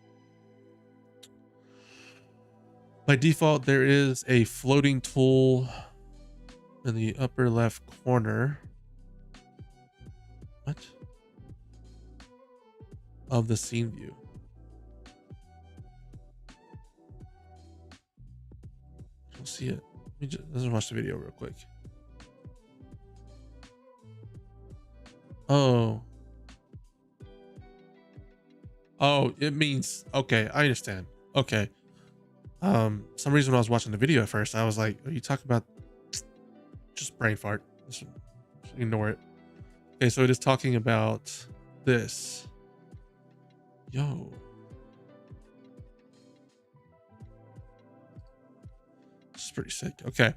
By default, there is a floating tool in the upper left corner. What? Of the scene view. I don't see it. Let's watch the video real quick. Oh. Oh, it means, okay, I understand. Okay. Some reason when I was watching the video at first, I was like, are you talking about just brain fart? Just ignore it. Okay, so it is talking about this. Yo. This is pretty sick. Okay.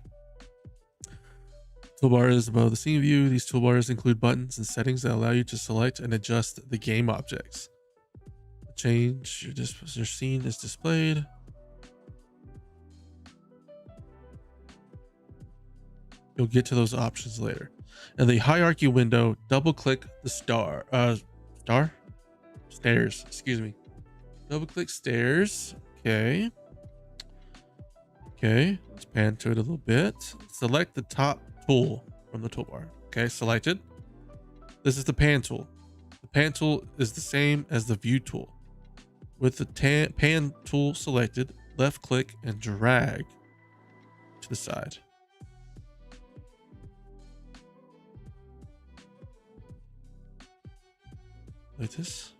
Toolbar is above the scene view. These toolbars include buttons and settings that allow you to select and adjust the game objects. Change your scene is displayed. You'll get to those options later. In the hierarchy window, double click the stairs, excuse me. Double click stairs. Okay. Okay, let's pan to it a little bit. Select the top tool from the toolbar. Okay, selected. This is the pan tool. The pan tool is the same as the view tool. With the pan tool selected, left click and drag to the side. Like this.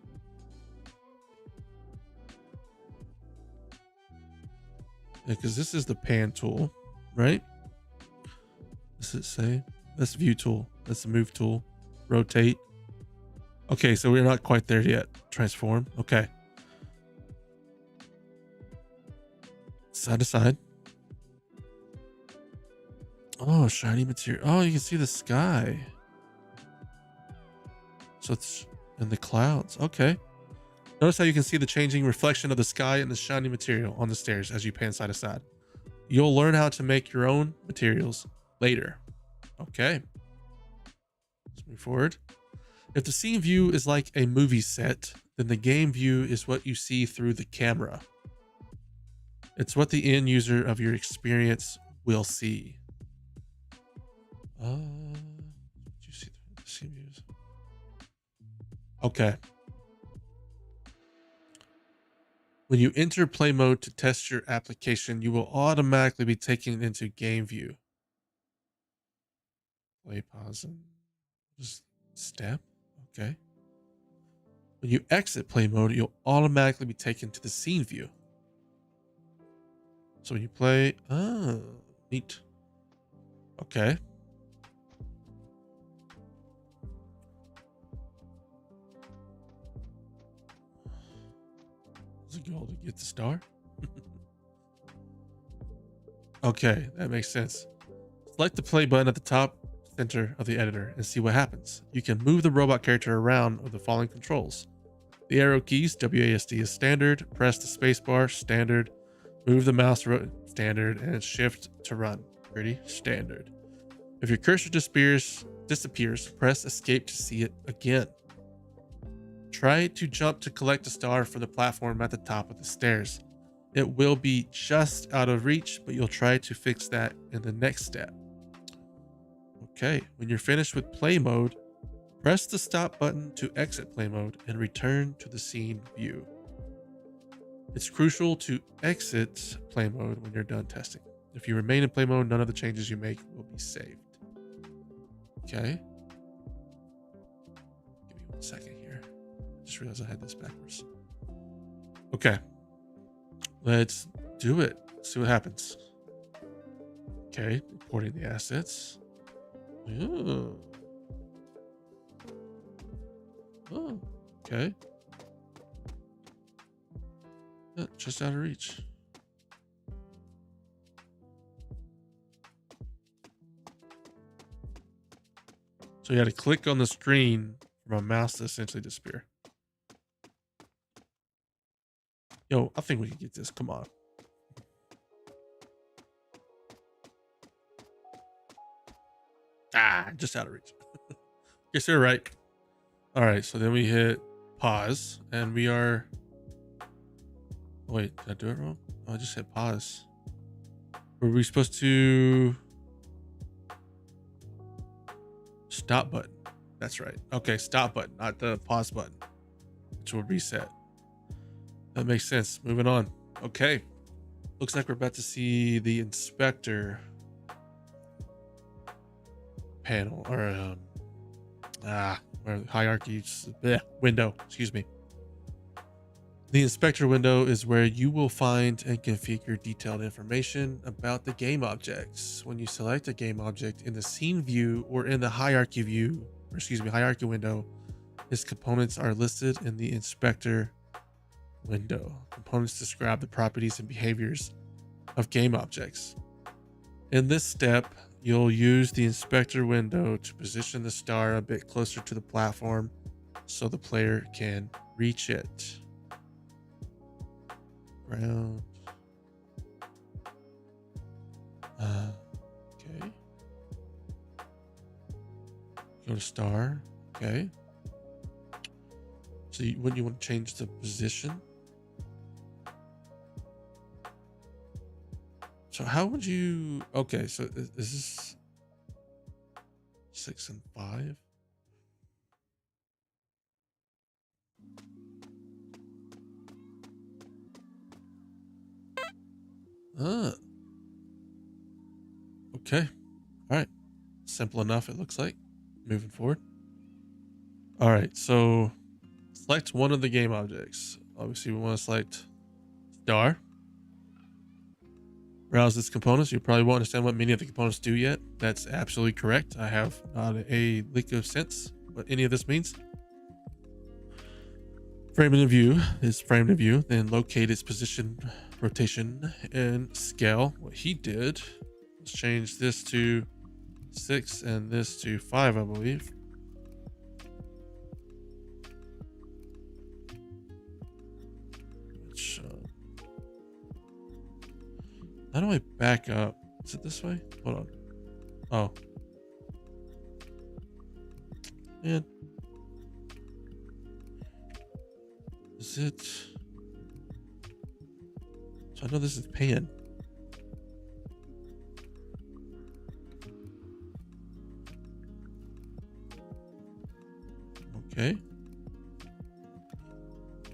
Because this is the pan tool, right? Does it say? That's view tool. That's the move tool. Rotate. Okay, so we're not quite there yet. Transform. Okay. Side to side. Oh, shiny material. Oh, you can see the sky. So it's in the clouds. Okay. Notice how you can see the changing reflection of the sky and the shiny material on the stairs as you pan side to side. You'll learn how to make your own materials later. Okay. Let's move forward. If the scene view is like a movie set, then the game view is what you see through the camera. It's what the end user of your experience will see. What you see through the scene views? Okay. When you enter play mode to test your application, you will automatically be taken into game view. Play, pause, and just step. Okay. When you exit play mode, you'll automatically be taken to the scene view. So when you play, oh, neat. Okay. Is the goal to get the star? Okay, that makes sense. Select the play button at the top center of the editor and see what happens. You can move the robot character around with the following controls. The arrow keys, WASD is standard, press the spacebar, standard, move the mouse, standard, and shift to run, pretty standard. If your cursor disappears, press escape to see it again. Try to jump to collect a star from the platform at the top of the stairs. It will be just out of reach, but you'll try to fix that in the next step. Okay, when you're finished with play mode, press the stop button to exit play mode and return to the scene view. It's crucial to exit play mode when you're done testing. If you remain in play mode, none of the changes you make will be saved. Okay. Give me 1 second here. Just realized I had this backwards. Okay. Let's do it. See what happens. Okay, importing the assets. Ooh. Oh, okay. Yeah, just out of reach. So you had to click on the screen for my mouse to essentially disappear. Yo, I think we can get this. Come on. Ah, just out of reach. Guess you're right. All right, so then we hit pause and we are... Wait, did I do it wrong? Oh, I just hit pause. Were we supposed to stop button? That's right. Okay, stop button, not the pause button, which will reset. That makes sense. Moving on. Okay. Looks like we're about to see the inspector panel or hierarchy window. Excuse me. The inspector window is where you will find and configure detailed information about the game objects. When you select a game object in the scene view or in the hierarchy hierarchy window, its components are listed in the inspector window. Components describe the properties and behaviors of game objects. In this step, you'll use the inspector window to position the star a bit closer to the platform so the player can reach it. Ground. Okay. Go to star. Okay. So when you want to change the position. So how would you? Okay. So is this 6 and 5? Okay. All right. Simple enough, it looks like. Moving forward. All right. So select one of the game objects. Obviously, we want to select star. Browse its components. You probably won't understand what many of the components do yet. That's absolutely correct. I have not a lick of sense what any of this means. Frame in view is framed in view. Then locate its position, rotation, and scale. What he did was change this to 6 and this to 5, I believe. Which, how do I back up? Is it this way? Hold on. Oh. Man. Is it? So I know this is pan. Okay.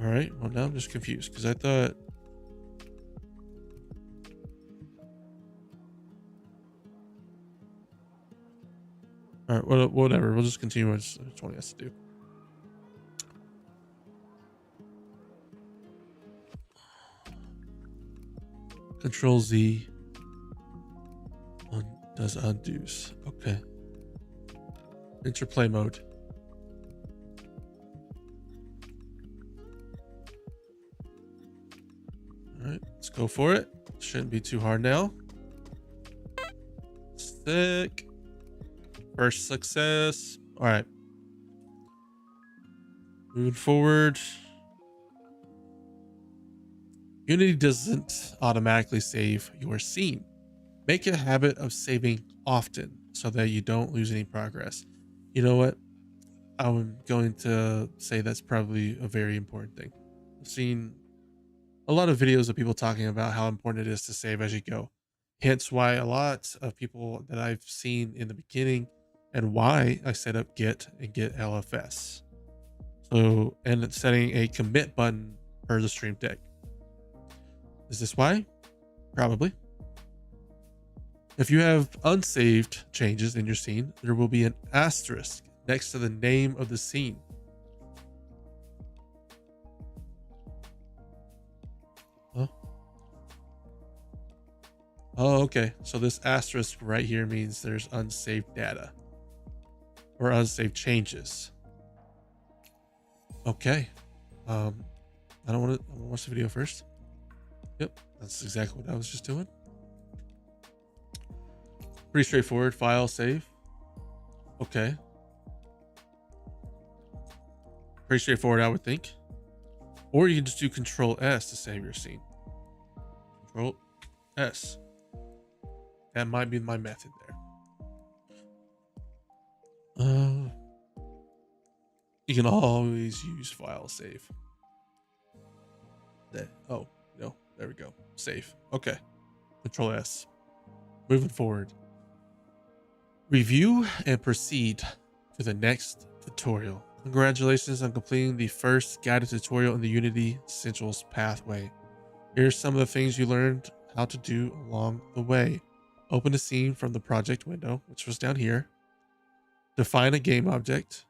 All right. Well, now I'm just confused because I thought. All right. Whatever. We'll just continue what 20 has to do. Control Z does undos. Okay. Interplay mode. All right, let's go for it. Shouldn't be too hard now. Sick. First success. All right. Moving forward. Unity doesn't automatically save your scene. Make it a habit of saving often so that you don't lose any progress. You know what? I'm going to say that's probably a very important thing. I've seen a lot of videos of people talking about how important it is to save as you go. Hence why a lot of people that I've seen in the beginning and why I set up Git and Git LFS. So, and setting a commit button per the stream deck. Is this why? Probably. If you have unsaved changes in your scene, there will be an asterisk next to the name of the scene. Huh? Oh, okay. So this asterisk right here means there's unsaved data or unsaved changes. Okay. I don't want to watch the video first. Yep, that's exactly what I was just doing. Pretty straightforward. File, save. Okay. Pretty straightforward, I would think. Or you can just do Control S to save your scene. Control S. That might be my method there. You can always use file save. Oh, no, there we go. Save. Okay. Control S. moving forward. Review and proceed to the next tutorial. Congratulations on completing the first guided tutorial in the Unity Essentials pathway. Here's some of the things you learned how to do along the way. Open a scene from the project window, which was down here. Define a game object.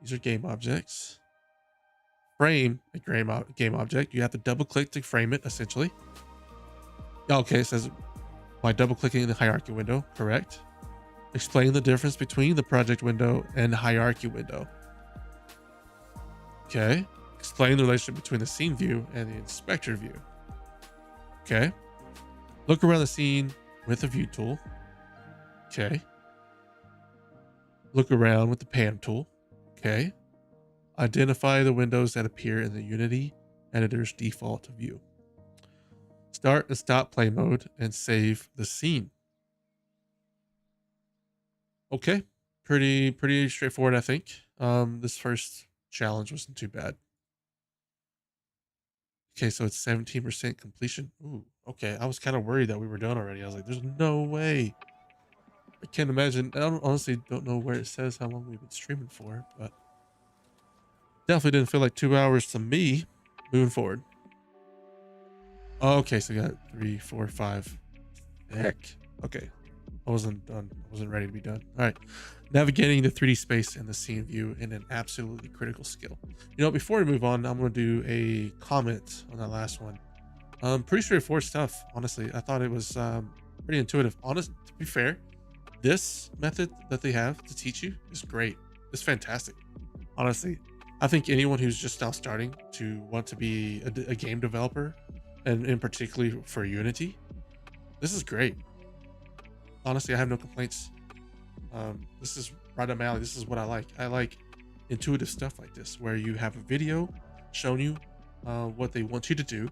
These are game objects. Frame a game object. You have to double click to frame it, essentially. Okay, it says by double clicking in the hierarchy window, correct. Explain the difference between the project window and the hierarchy window. Okay. Explain the relationship between the scene view and the inspector view. Okay. Look around the scene with the view tool. Okay. Look around with the pan tool. Okay. Identify the windows that appear in the Unity editor's default view. Start and stop play mode and save the scene. Okay. Pretty straightforward, I think. This first challenge wasn't too bad. Okay, so it's 17% completion. Ooh, okay. I was kind of worried that we were done already. I was like, there's no way. I can't imagine. Honestly don't know where it says how long we've been streaming for, but definitely didn't feel like 2 hours to me. Moving forward. Okay, so we got 3, 4, 5. Heck. Okay. I wasn't done. I wasn't ready to be done. All right. Navigating the 3D space and the scene view in an absolutely critical skill. You know, before we move on, I'm going to do a comment on that last one. Pretty straightforward stuff, honestly. I thought it was pretty intuitive. To be fair, this method that they have to teach you is great. It's fantastic. Honestly, I think anyone who's just now starting to want to be a game developer, and in particularly for Unity, this is great. Honestly, I have no complaints. This is right up my alley. This is what I like. I like intuitive stuff like this, where you have a video showing you what they want you to do.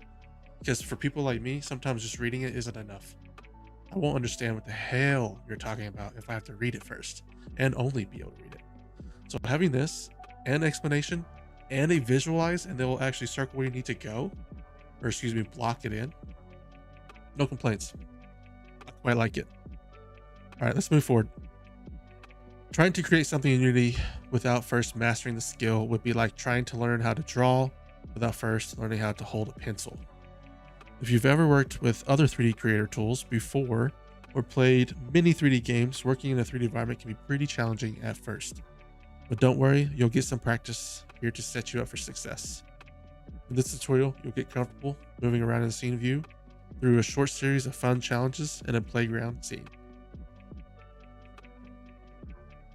Because for people like me, sometimes just reading it isn't enough. I won't understand what the hell you're talking about if I have to read it first and only be able to read it. So having this and explanation and a visualize, and they will actually circle where you need to go, or excuse me, block it in. No complaints. I quite like it. All right, let's move forward. Trying to create something in Unity without first mastering the skill would be like trying to learn how to draw without first learning how to hold a pencil. If you've ever worked with other 3D creator tools before or played many 3D games, working in a 3D environment can be pretty challenging at first. But don't worry, you'll get some practice here to set you up for success. In this tutorial, you'll get comfortable moving around in the scene view through a short series of fun challenges and a playground scene.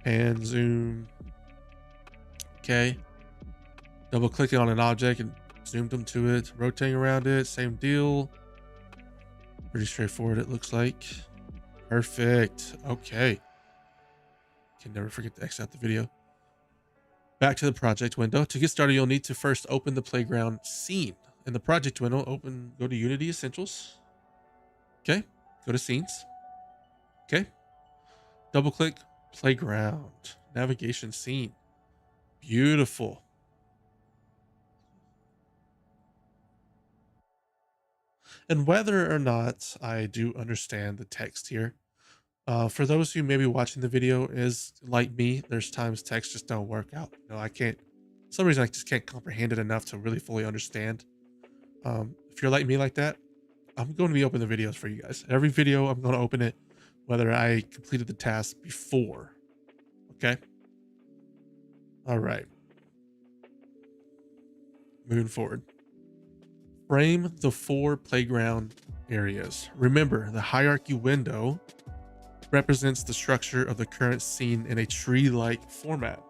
Pan, zoom. Okay. Double clicking on an object and zoomed them to it. Rotating around it, same deal. Pretty straightforward, it looks like. Perfect. Okay. Can never forget to exit out the video. Back to the project window. To get started, you'll need to first open the playground scene. In the project window, go to Unity Essentials. Okay. Go to scenes. Okay. Double click playground. Navigation scene. Beautiful. And whether or not I do understand the text here, for those who may be watching the video is like me, there's times text just don't work out. You know, I can't, for some reason I just can't comprehend it enough to really fully understand. If you're like me like that, I'm going to be opening the videos for you guys. Every video, I'm going to open it, whether I completed the task before. Okay. All right. Moving forward. Frame the 4 playground areas. Remember, the hierarchy window represents the structure of the current scene in a tree-like format.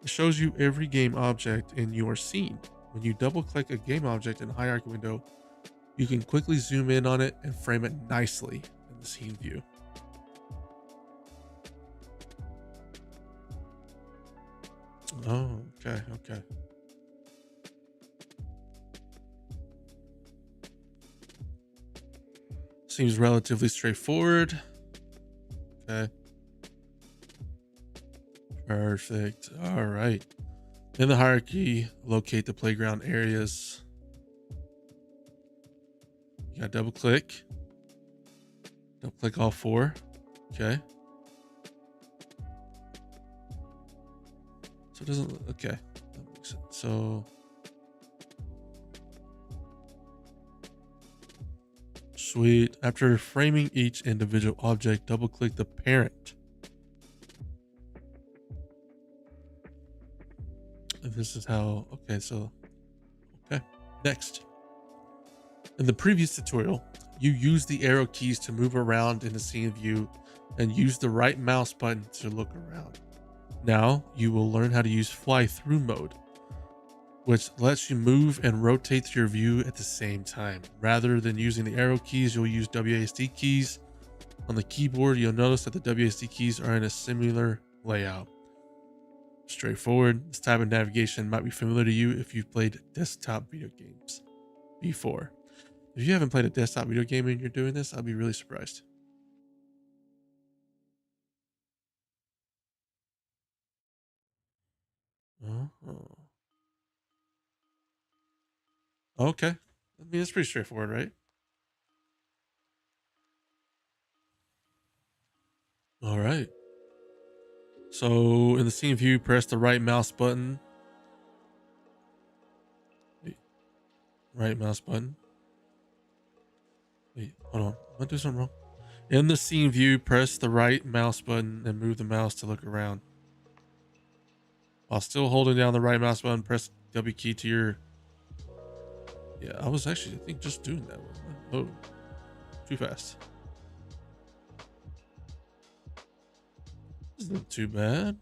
It shows you every game object in your scene. When you double click a game object in the hierarchy window, you can quickly zoom in on it and frame it nicely in the scene view. Oh, okay. Seems relatively straightforward. Okay. Perfect. All right. In the hierarchy, locate the playground areas. You gotta double click. Double click all four. Okay. So it doesn't, okay. That makes sense. So sweet. After framing each individual object, double click the parent. And this is how, okay, so, okay. Next. In the previous tutorial, you used the arrow keys to move around in the scene view and use the right mouse button to look around. Now you will learn how to use fly through mode, which lets you move and rotate your view at the same time. Rather than using the arrow keys, you'll use WASD keys. On the keyboard, you'll notice that the WASD keys are in a similar layout. Straightforward. This type of navigation might be familiar to you if you've played desktop video games before. If you haven't played a desktop video game and you're doing this, I'll be really surprised. Oh. Okay. I mean, it's pretty straightforward, right? All right. So in the scene view, press the right mouse button. Wait, right mouse button. Wait, hold on. Am I doing something wrong? In the scene view, press the right mouse button and move the mouse to look around. While still holding down the right mouse button, press W key to your... Yeah, I was actually, I think, just doing that one. Oh, too fast. This isn't too bad.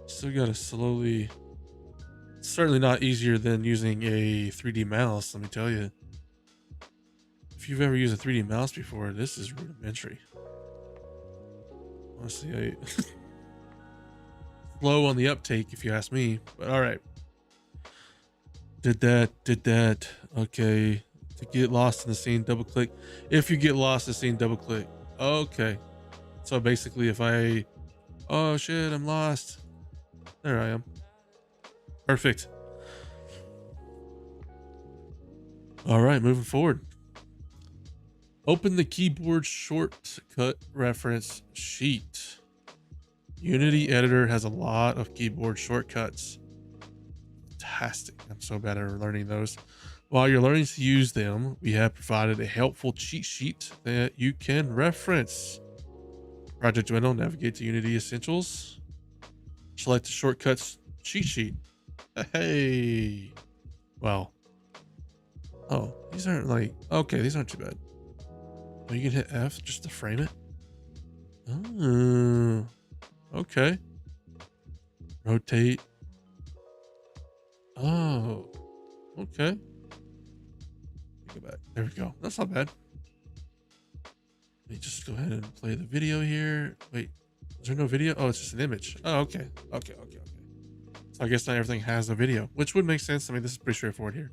Still gotta slowly... It's certainly not easier than using a 3D mouse, let me tell you. If you've ever used a 3D mouse before, this is rudimentary. Honestly, slow on the uptake, if you ask me, but all right. Did that. Okay. To get lost in the scene, double click. If you get lost in the scene, double click. Okay. So basically, if I... Oh shit, I'm lost. There I am. Perfect. All right, moving forward. Open the keyboard shortcut reference sheet. Unity editor has a lot of keyboard shortcuts. Fantastic. I'm so bad at learning those. While you're learning to use them, we have provided a helpful cheat sheet that you can reference. Project Window, navigate to Unity Essentials. Select the shortcuts cheat sheet. Hey. Well. Oh, these aren't like... Okay, these aren't too bad. Oh, you can hit F just to frame it? Oh, okay. Rotate. Oh, okay. Go back. There we go. That's not bad. Let me just go ahead and play the video here. Wait, is there no video? Oh, it's just an image. Oh, okay. Okay. So I guess not everything has a video, which would make sense. I mean, this is pretty straightforward here.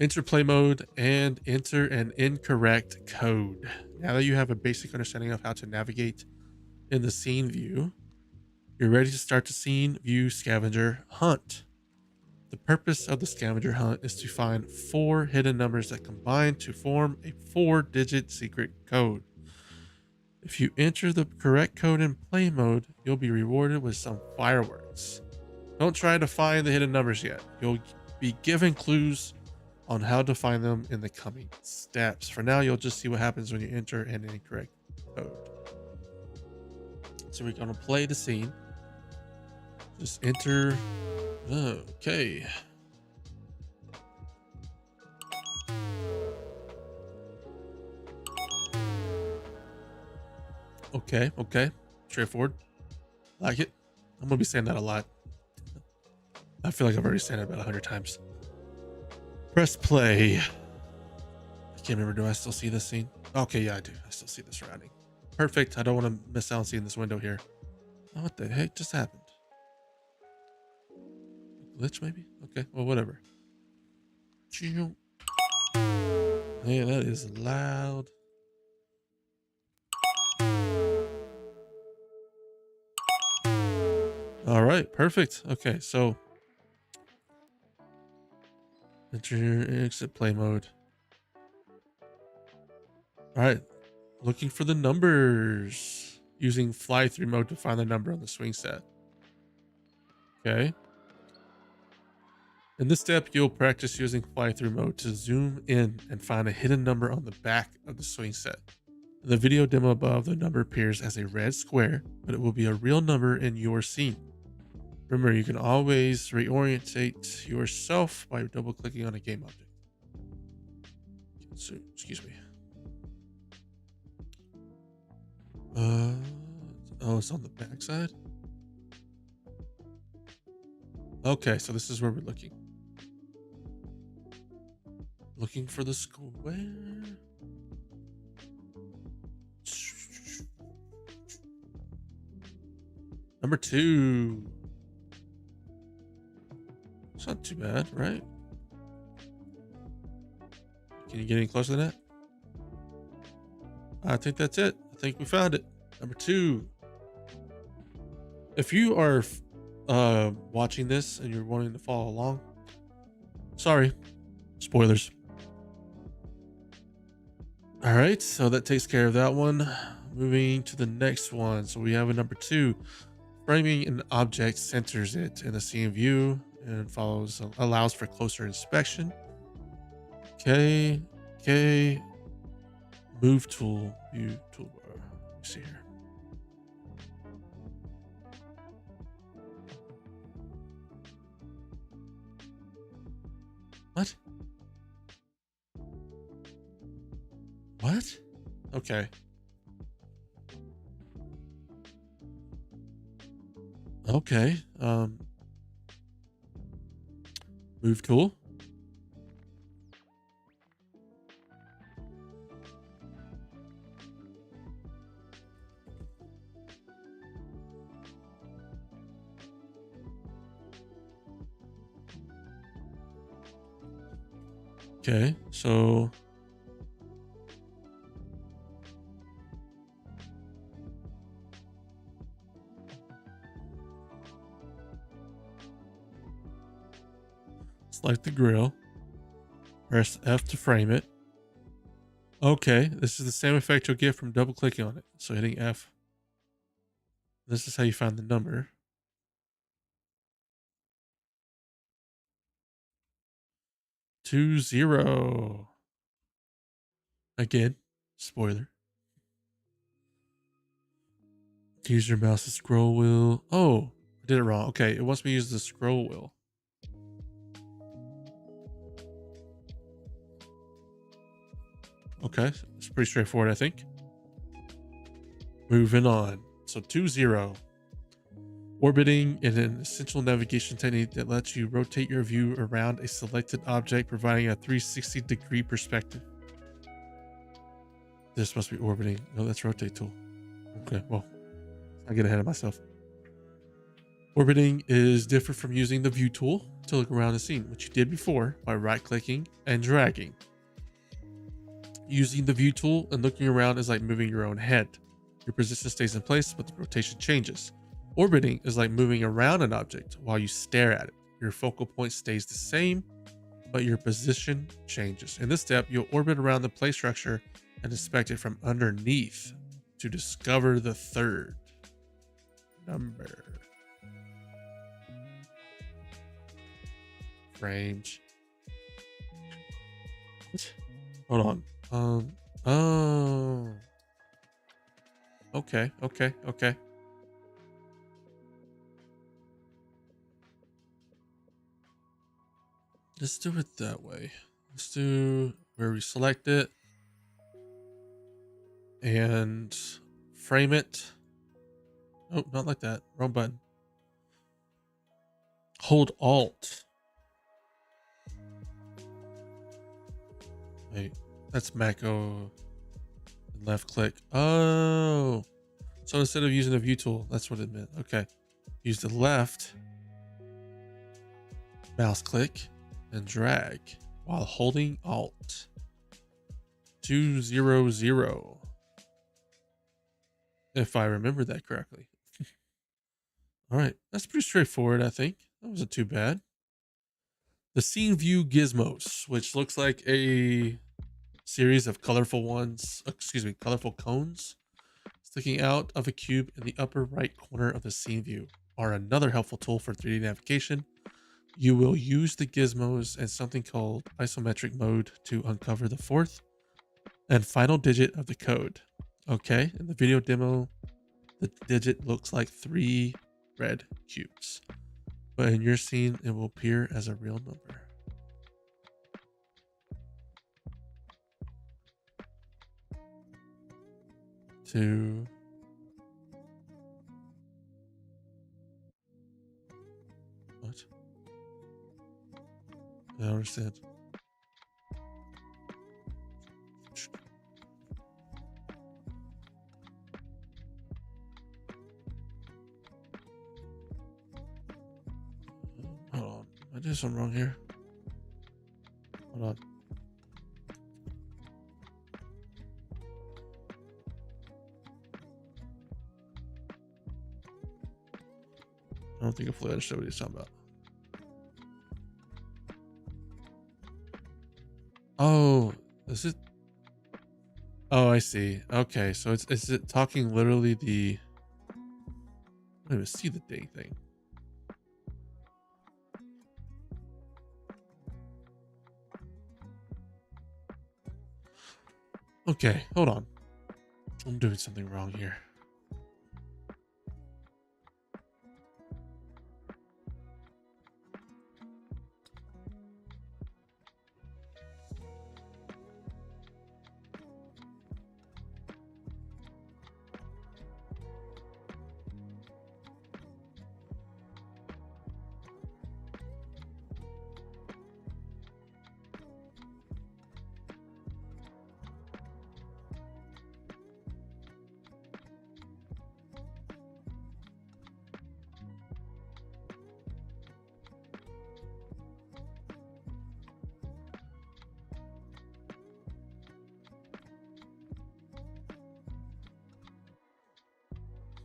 Enter play mode and enter an incorrect code. Now that you have a basic understanding of how to navigate in the scene view, you're ready to start the scene view scavenger hunt. The purpose of the scavenger hunt is to find 4 hidden numbers that combine to form a 4-digit secret code. If you enter the correct code in play mode, you'll be rewarded with some fireworks. Don't try to find the hidden numbers yet. You'll be given clues on how to find them in the coming steps. For now, you'll just see what happens when you enter an incorrect code. So we're going to play the scene. Just enter. Okay. Okay. Straightforward. Like it. I'm going to be saying that a lot. I feel like I've already said it about 100 times. Press play. I can't remember. Do I still see this scene? Okay, yeah, I do. I still see the surrounding. Perfect. I don't want to miss out on seeing this window here. Oh, what the heck just happened? Glitch, maybe? Okay, well, whatever. Man, that is loud. All right, perfect. Okay, so enter exit play mode. All right. Looking for the numbers. Using fly through mode to find the number on the swing set. Okay. In this step, you'll practice using fly through mode to zoom in and find a hidden number on the back of the swing set. In the video demo above, the number appears as a red square, but it will be a real number in your scene. Remember, you can always reorientate yourself by double clicking on a game object. So, excuse me. Oh, it's on the back side. Okay, so this is where we're looking. Looking for the square. Number 2. It's not too bad, right? Can you get any closer than that? I think that's it. I think we found it. Number 2. If you are watching this and you're wanting to follow along, sorry, spoilers. All right, so that takes care of that one. Moving to the next one. So we have a number 2. Framing an object centers it in the scene view and allows for closer inspection. Okay. Move tool, view toolbar. Let me see here. What? What? Okay. Okay. Move tool. Okay, so select the grill. Press F to frame it. Okay, this is the same effect you'll get from double clicking on it. So hitting F. This is how you find the number. 20. Again, spoiler. Use your mouse's scroll wheel. Oh, I did it wrong. Okay, it wants me to use the scroll wheel. Okay, it's pretty straightforward, I think. Moving on. So 20. Orbiting is an essential navigation technique that lets you rotate your view around a selected object, providing a 360-degree perspective. This must be orbiting. No, that's rotate tool. Okay, well, I get ahead of myself. Orbiting is different from using the view tool to look around the scene, which you did before by right-clicking and dragging. Using the view tool and looking around is like moving your own head. Your position stays in place, but the rotation changes. Orbiting is like moving around an object while you stare at it. Your focal point stays the same, but your position changes. In this step, you'll orbit around the play structure and inspect it from underneath to discover the third number. Frames. Hold on. Oh. Okay. Let's do it that way. Let's do where we select it and frame it. Oh, not like that. Wrong button. Hold Alt. Wait, that's Mac O. Left click. Oh. So instead of using the view tool, that's what it meant. Okay. Use the left mouse click and drag while holding Alt. 200. If I remember that correctly. All right. That's pretty straightforward, I think. That wasn't too bad. The scene view gizmos, which looks like a series of colorful cones sticking out of a cube in the upper right corner of the scene view are another helpful tool for 3D navigation. You will use the gizmos and something called isometric mode to uncover the fourth and final digit of the code. Okay, in the video demo, the digit looks like 3 red cubes, but in your scene, it will appear as a real number. Two. What? I don't understand. Hold on. I did something wrong here. Hold on. I don't think I fully understood what he's talking about. Oh, is it? Oh, I see. Okay, so is it talking literally the? I don't even see the dang thing. Okay, hold on. I'm doing something wrong here.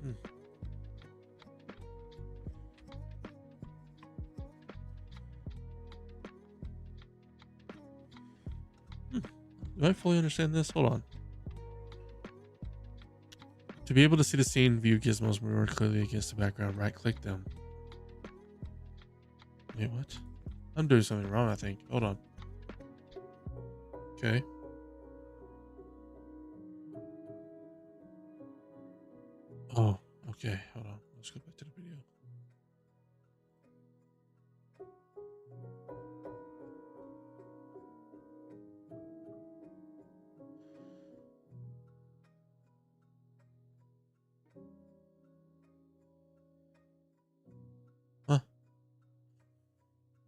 Hmm. Hmm. Do I fully understand this? Hold on. To be able to see the scene view gizmos more clearly against the background, right click them. Wait, what? I'm doing something wrong, I think. Hold on. Okay. Oh, okay. Hold on. Let's go back to the video. Huh. I'm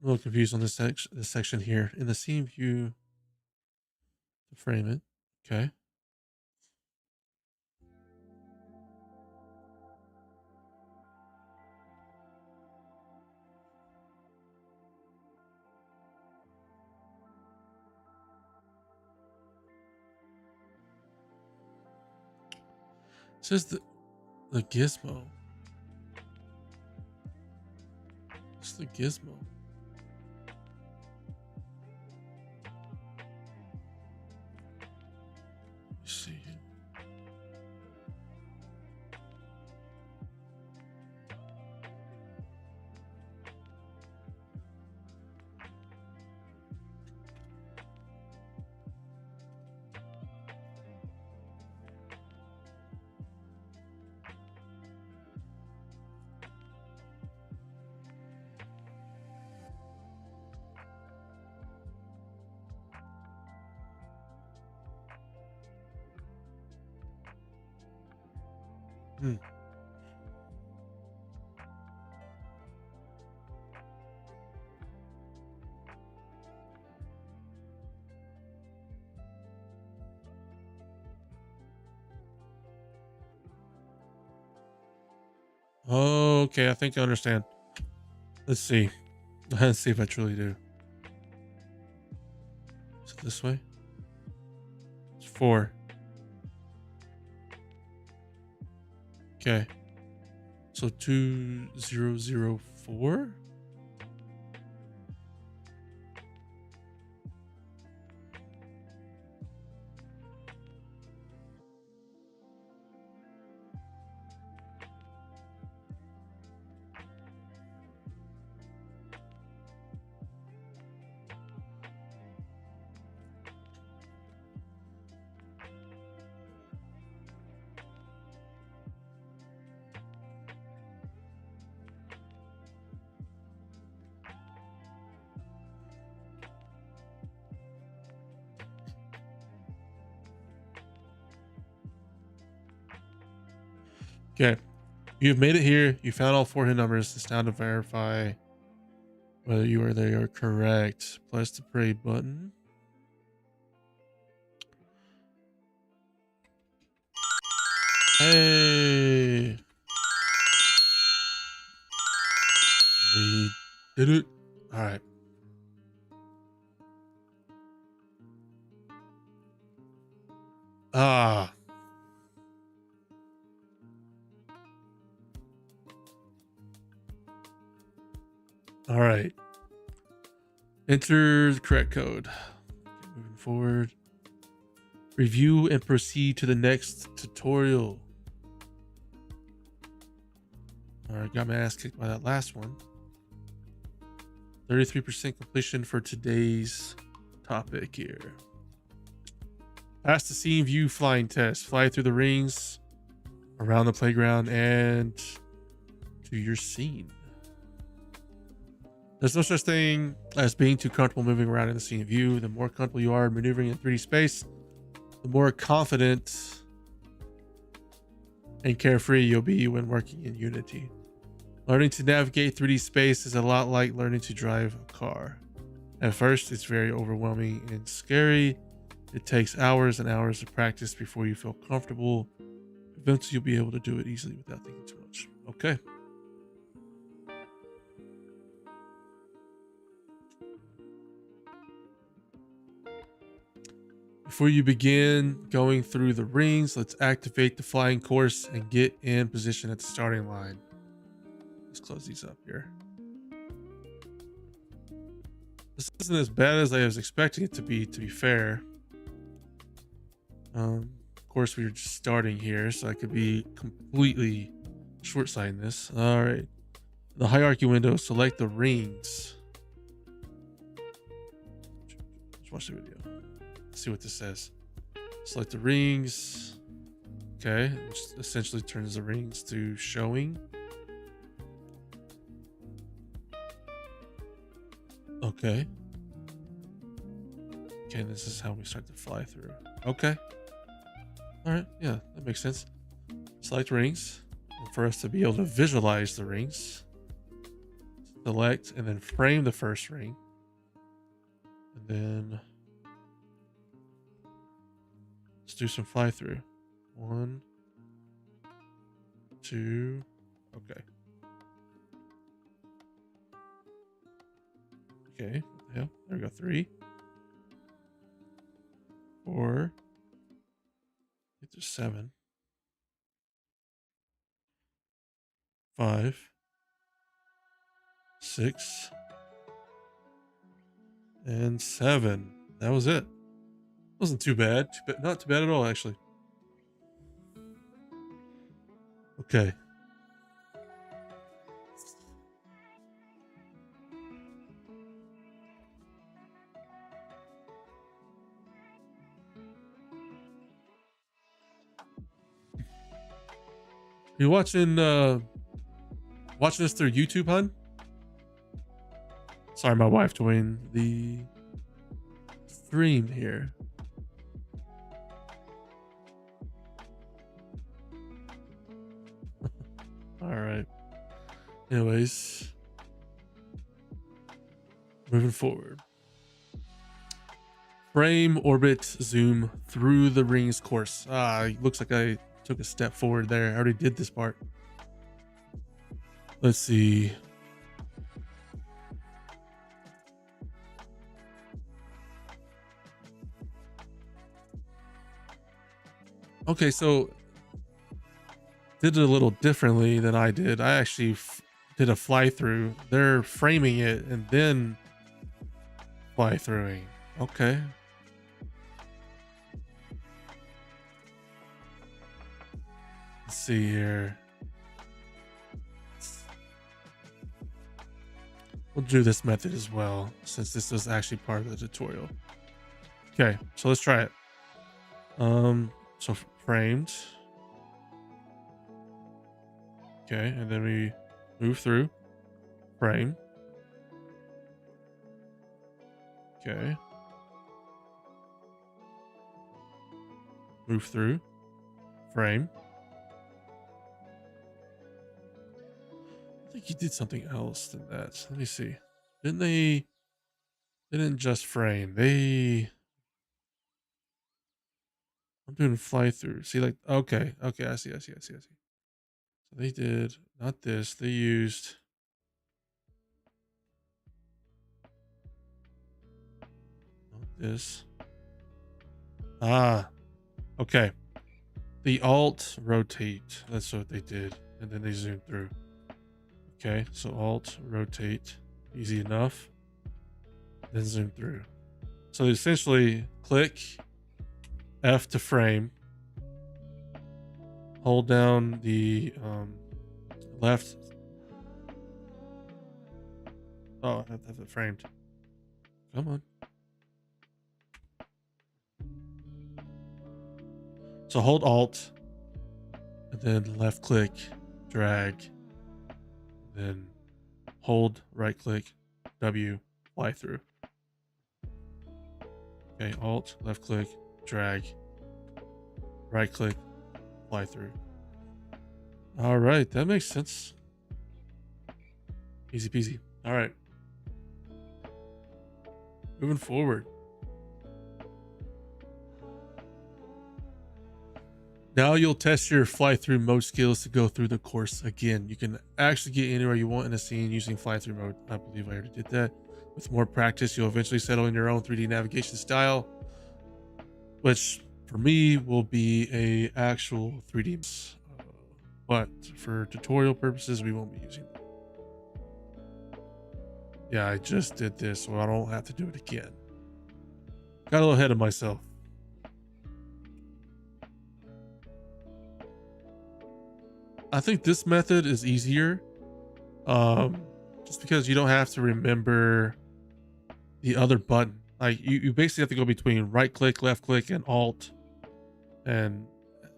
a little confused on this section here. In the scene view, to frame it. Okay. It says the gizmo. It's the gizmo. Let's see. Hmm. Okay, I think I understand. Let's see. Let's see if I truly do. Is it this way? It's 4. Okay. So 2004? Okay. You've made it here. You found all 4 hidden numbers. It's now to verify whether you or they are correct. Press the pray button. Hey. We did it. All right. Ah. All right. Enter the correct code. Okay, moving forward. Review and proceed to the next tutorial. All right, got my ass kicked by that last one. 33% completion for today's topic here. Pass the scene view flying test. Fly through the rings, around the playground, and to your scene. There's no such thing as being too comfortable moving around in the scene view. The more comfortable you are maneuvering in 3D space, the more confident and carefree you'll be when working in Unity. Learning to navigate 3D space is a lot like learning to drive a car. At first, it's very overwhelming and scary. It takes hours and hours of practice before you feel comfortable. Eventually, you'll be able to do it easily without thinking too much. Okay. Before you begin going through the rings, let's activate the flying course and get in position at the starting line. Let's close these up here. This isn't as bad as I was expecting it to be fair. Of course, we are just starting here, so I could be completely short-sighting this. All right. The hierarchy window, select the rings. Let's watch the video. Let's see what this says. Select the rings. Okay, which essentially turns the rings to showing. Okay. Okay, this is how we start to fly through. Okay. All right, yeah, that makes sense. Select rings. And for us to be able to visualize the rings, select and then frame the first ring. And then let's do some fly through. 1, 2, okay. Okay, what the hell? There we go. 3, 4, get to 7, 5, 6, and 7. That was it. Wasn't too bad. Not too bad at all, actually. Okay. You watching this through YouTube, hun? Sorry, my wife joined the stream here. All right. Anyways, moving forward. Frame, orbit, zoom through the rings course. Looks like I took a step forward there. I already did this part. Let's see. Okay, so did it a little differently than I did. I actually did a fly through. They're framing it and then fly throughing. Okay. Let's see here. We'll do this method as well, since this was actually part of the tutorial. Okay, so let's try it. So framed. Okay, and then we move through. Frame. Okay. Move through. Frame. I think he did something else than that. Let me see. Didn't they? They didn't just frame. I'm doing fly through. See, like, okay, okay, I see, I see, I see, I see. So they did not this. They used not this. Ah, okay. The alt rotate. That's what they did, and then they zoomed through. Okay, so alt rotate, easy enough. Then zoom through. So essentially, click F to frame. Hold down the left. Oh, I have to have it framed. Come on. So hold Alt, and then left click, drag, then hold right click, W, fly through. Okay, Alt, left click, drag, right click, fly through. All right, that makes sense. Easy peasy. All right. Moving forward. Now you'll test your fly through mode skills to go through the course again. You can actually get anywhere you want in a scene using fly through mode. I believe I already did that. With more practice, you'll eventually settle in your own 3D navigation style, which for me will be a actual 3D. But for tutorial purposes, we won't be using that. Yeah, I just did this, so I don't have to do it again. Got a little ahead of myself. I think this method is easier, just because you don't have to remember the other button. Like you basically have to go between right click, left click, and alt, and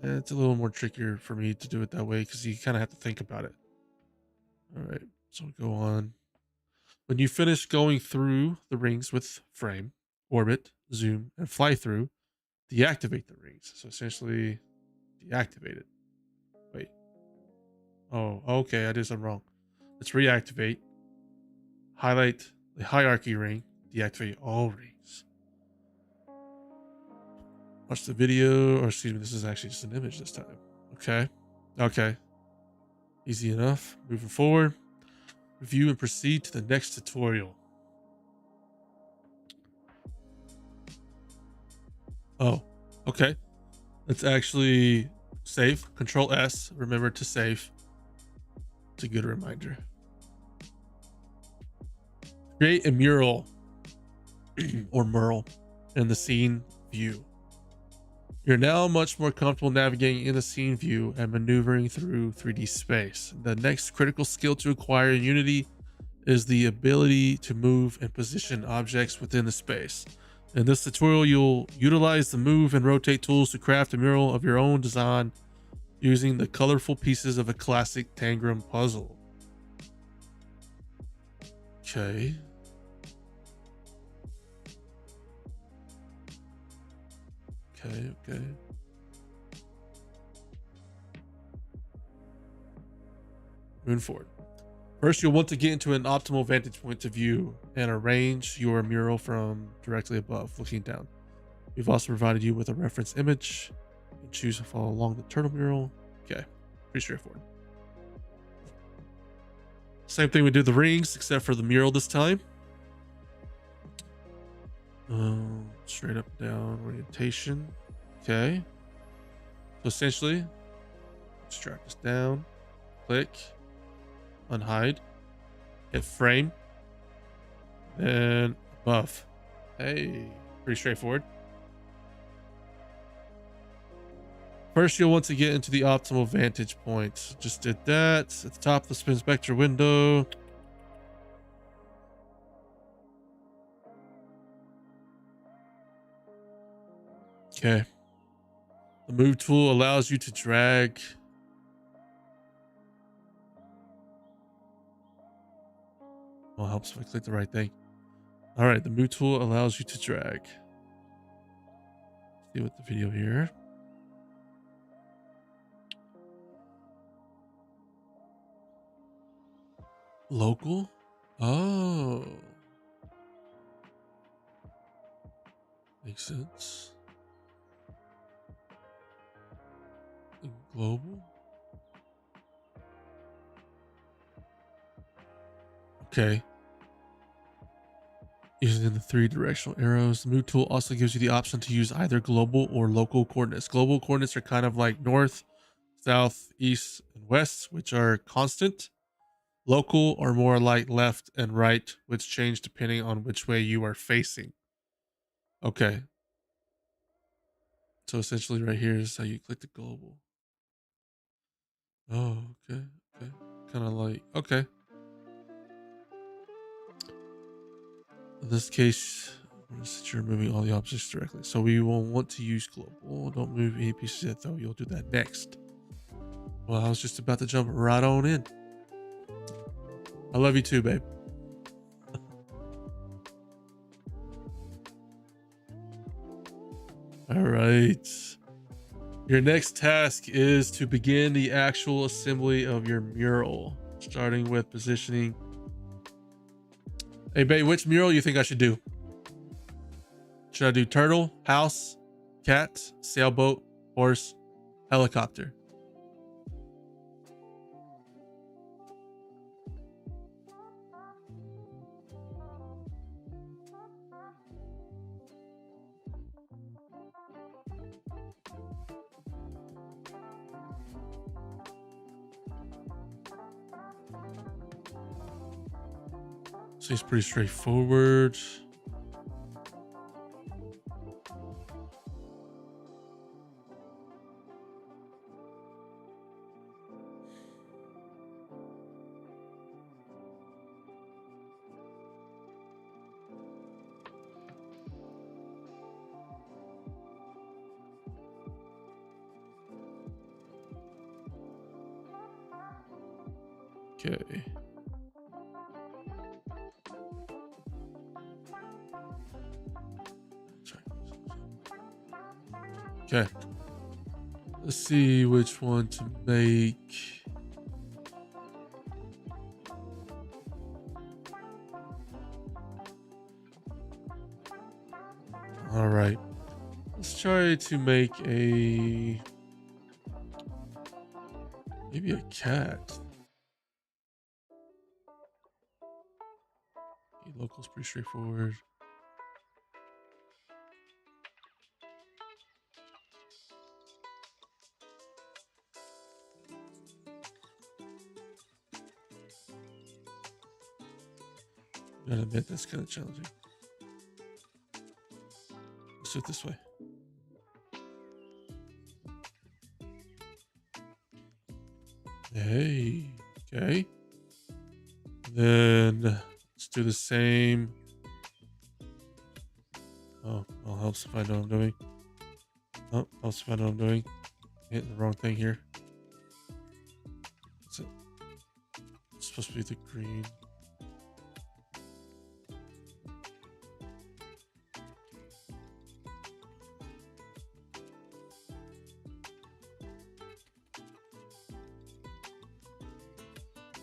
it's a little more trickier for me to do it that way because you kind of have to think about it. All right, so go on. When you finish going through the rings with frame, orbit, zoom, and fly through, deactivate the rings. So essentially, deactivate it. Wait. Oh, okay. I did something wrong. Let's reactivate. Highlight the hierarchy ring. Deactivate all rings. Watch the video, or excuse me, this is actually just an image this time. Okay. Okay. Easy enough. Moving forward. Review and proceed to the next tutorial. Oh, okay. Let's actually save. Control S. Remember to save. It's a good reminder. Create a mural or mural in the scene view. You're now much more comfortable navigating in the scene view and maneuvering through 3D space. The next critical skill to acquire in Unity is the ability to move and position objects within the space. In this tutorial, you'll utilize the move and rotate tools to craft a mural of your own design using the colorful pieces of a classic Tangram puzzle. Okay. Okay. Moving forward. First, you'll want to get into an optimal vantage point to view and arrange your mural from directly above, looking down. We've also provided you with a reference image. You can choose to follow along the turtle mural. Okay, pretty straightforward. Same thing we did the rings, except for the mural this time. Straight up down orientation. Okay. So essentially, let's drag this down, click, unhide, hit frame, then above. Hey, pretty straightforward. First, you'll want to get into the optimal vantage point. Just did that. At the top of the spin inspector window. Okay. The move tool allows you to drag. Well, it helps if I click the right thing. All right. The move tool allows you to drag. Let's see what the video here. Local? Oh, makes sense. And global? Okay. Using the 3 directional arrows, the move tool also gives you the option to use either global or local coordinates. Global coordinates are kind of like north, south, east, and west, which are constant. Local are more like left and right, which change depending on which way you are facing. Okay. So essentially right here is how you click the global. Oh, okay. Okay. Kind of like, okay. In this case, you're moving all the objects directly. So we will want to use global. Don't move any pieces yet, though. You'll do that next. Well, I was just about to jump right on in. I love you too, babe. All right. Your next task is to begin the actual assembly of your mural, starting with positioning. Hey, babe, which mural you think I should do? Should I do turtle, house, cat, sailboat, horse, helicopter? Seems pretty straightforward. Okay. Okay. Let's see which one to make. All right. Let's try to make maybe a cat. Okay, local's pretty straightforward. Gotta admit that's kind of challenging. Let's do it this way. Hey, okay. Then let's do the same. Oh, well, helps if I know what I'm doing. Oh, helps if I know what I'm doing. Hitting the wrong thing here. What's it? It's supposed to be the green.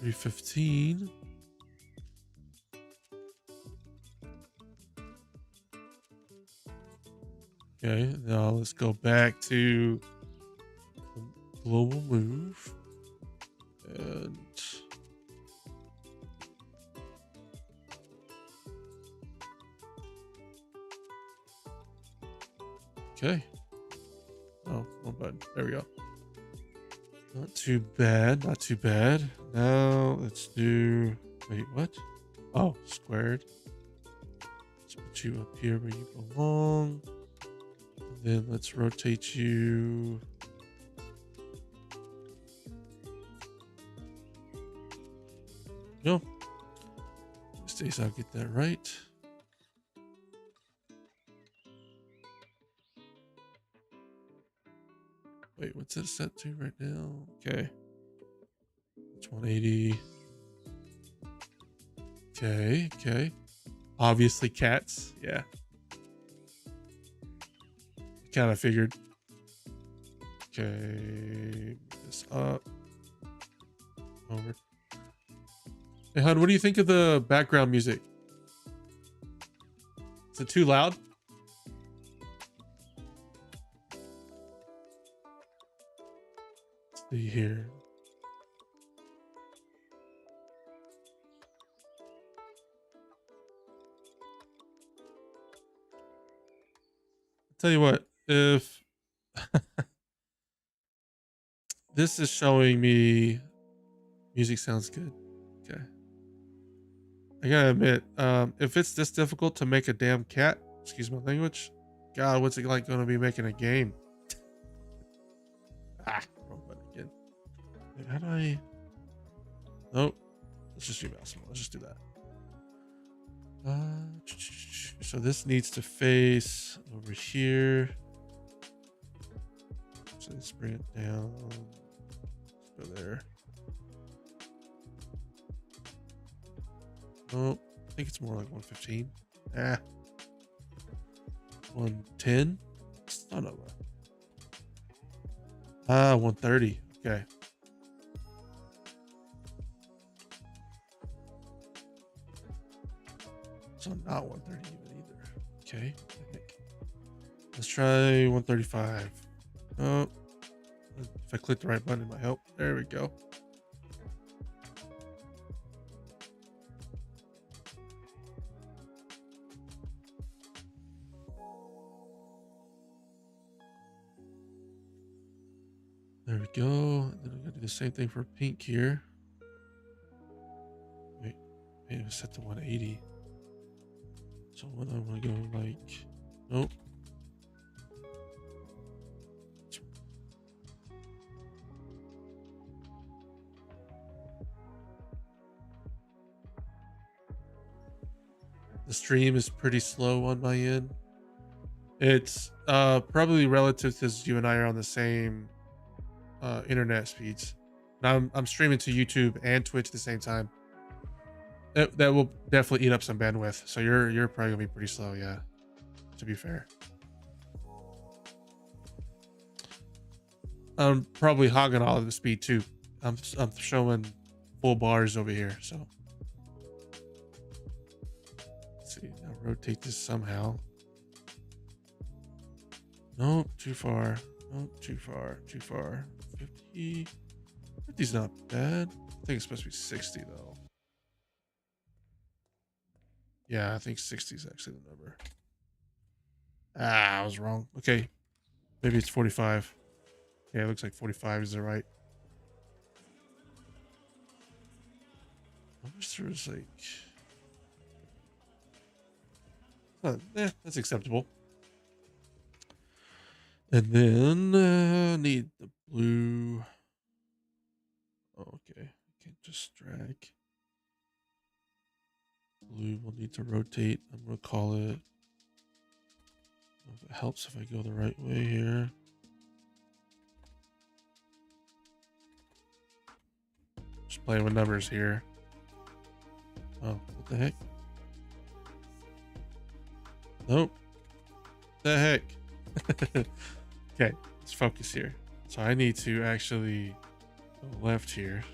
$3.15. Okay, now let's go back to the global move. And okay. Oh, one button. There we go. Not too bad. Not too bad. Now let's do. Wait, what? Oh, squared. Let's put you up here where you belong. And then let's rotate you. No. Stays, I'll get that right. Wait, what's it set to right now? Okay. It's 180. Okay, okay. Obviously cats. Yeah. Kind of figured. Okay. Move this up. Over. Hey, hon, what do you think of the background music? Is it too loud? Let's see here. Tell you what, if this is showing me music sounds good. Okay. I gotta admit, if it's this difficult to make a damn cat, excuse my language, God, what's it like gonna be making a game? Ah, wrong button again. Wait, how do I? Nope. Let's just do mouse. Let's just do that. So this needs to face over here. So let's bring it down. Let's go there. Oh, I think it's more like 115. Ah, 110. Son of a. 130. Okay. So not 130 even either. Okay. Let's try 135. Oh, if I click the right button, it might help. There we go. There we go. And then I'm gonna do the same thing for pink here. Wait, maybe it's set to 180. So when I want to go like, nope. The stream is pretty slow on my end. It's probably relative to you and I are on the same internet speeds. Now I'm streaming to YouTube and Twitch at the same time. That will definitely eat up some bandwidth. So you're probably gonna be pretty slow, yeah. To be fair. I'm probably hogging all of the speed too. I'm showing full bars over here, so let's see. Now rotate this somehow. Nope, too far. Nope, too far. 50. 50's not bad. I think it's supposed to be 60 though. Yeah, I think 60 is actually the number. I was wrong. Okay, maybe it's 45. Yeah, it looks like 45 is the right. I wish there was like, that's acceptable. And then need the blue. Oh, okay, I can't just drag. Blue will need to rotate. I'm gonna call it. If it helps if I go the right way here. Just playing with numbers here. Oh, what the heck? Nope. The heck? Okay, let's focus here. So I need to actually go left here.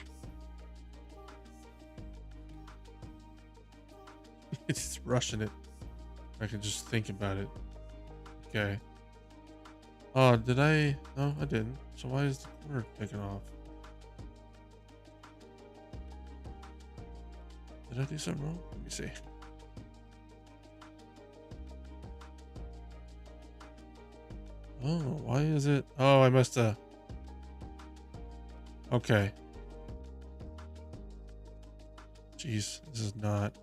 It's rushing it. I can just think about it. Okay. Oh, did I? No, I didn't. So why is the corner taking off? Did I do something wrong? Let me see. Oh, why is it? Oh, I must have. Okay. Jeez, this is not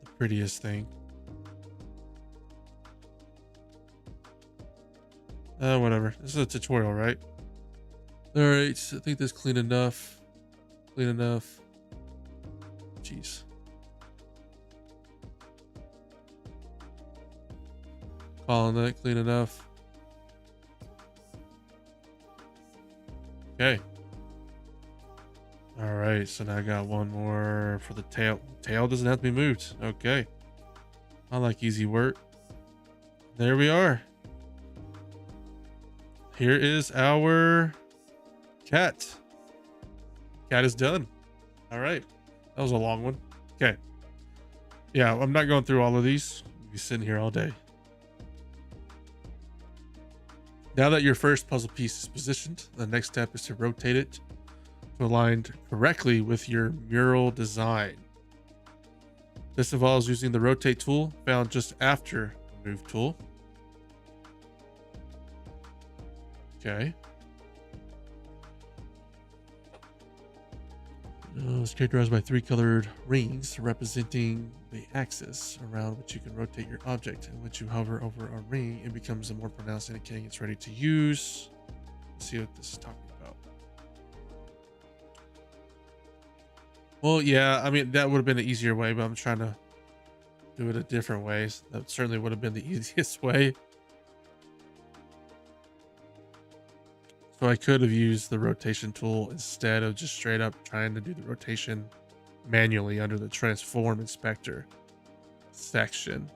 the prettiest thing. Whatever. This is a tutorial, right? All right. I think that's clean enough. Clean enough. Jeez. Calling that clean enough. Okay. All right. So now I got one more for the tail. Tail doesn't have to be moved. Okay. I like easy work. There we are. Here is our cat. Cat is done. All right. That was a long one. Okay. Yeah, I'm not going through all of these. We'll be sitting here all day. Now that your first puzzle piece is positioned, the next step is to rotate it to align correctly with your mural design. This involves using the rotate tool found just after the move tool. Okay. It's characterized by three colored rings representing the axis around which you can rotate your object. And once you hover over a ring, it becomes a more pronounced indicating it's ready to use. Let's see what this is talking about. Well, yeah, I mean, that would have been the easier way, but I'm trying to do it a different way. So that certainly would have been the easiest way. So I could have used the rotation tool instead of just straight up trying to do the rotation manually under the transform inspector section.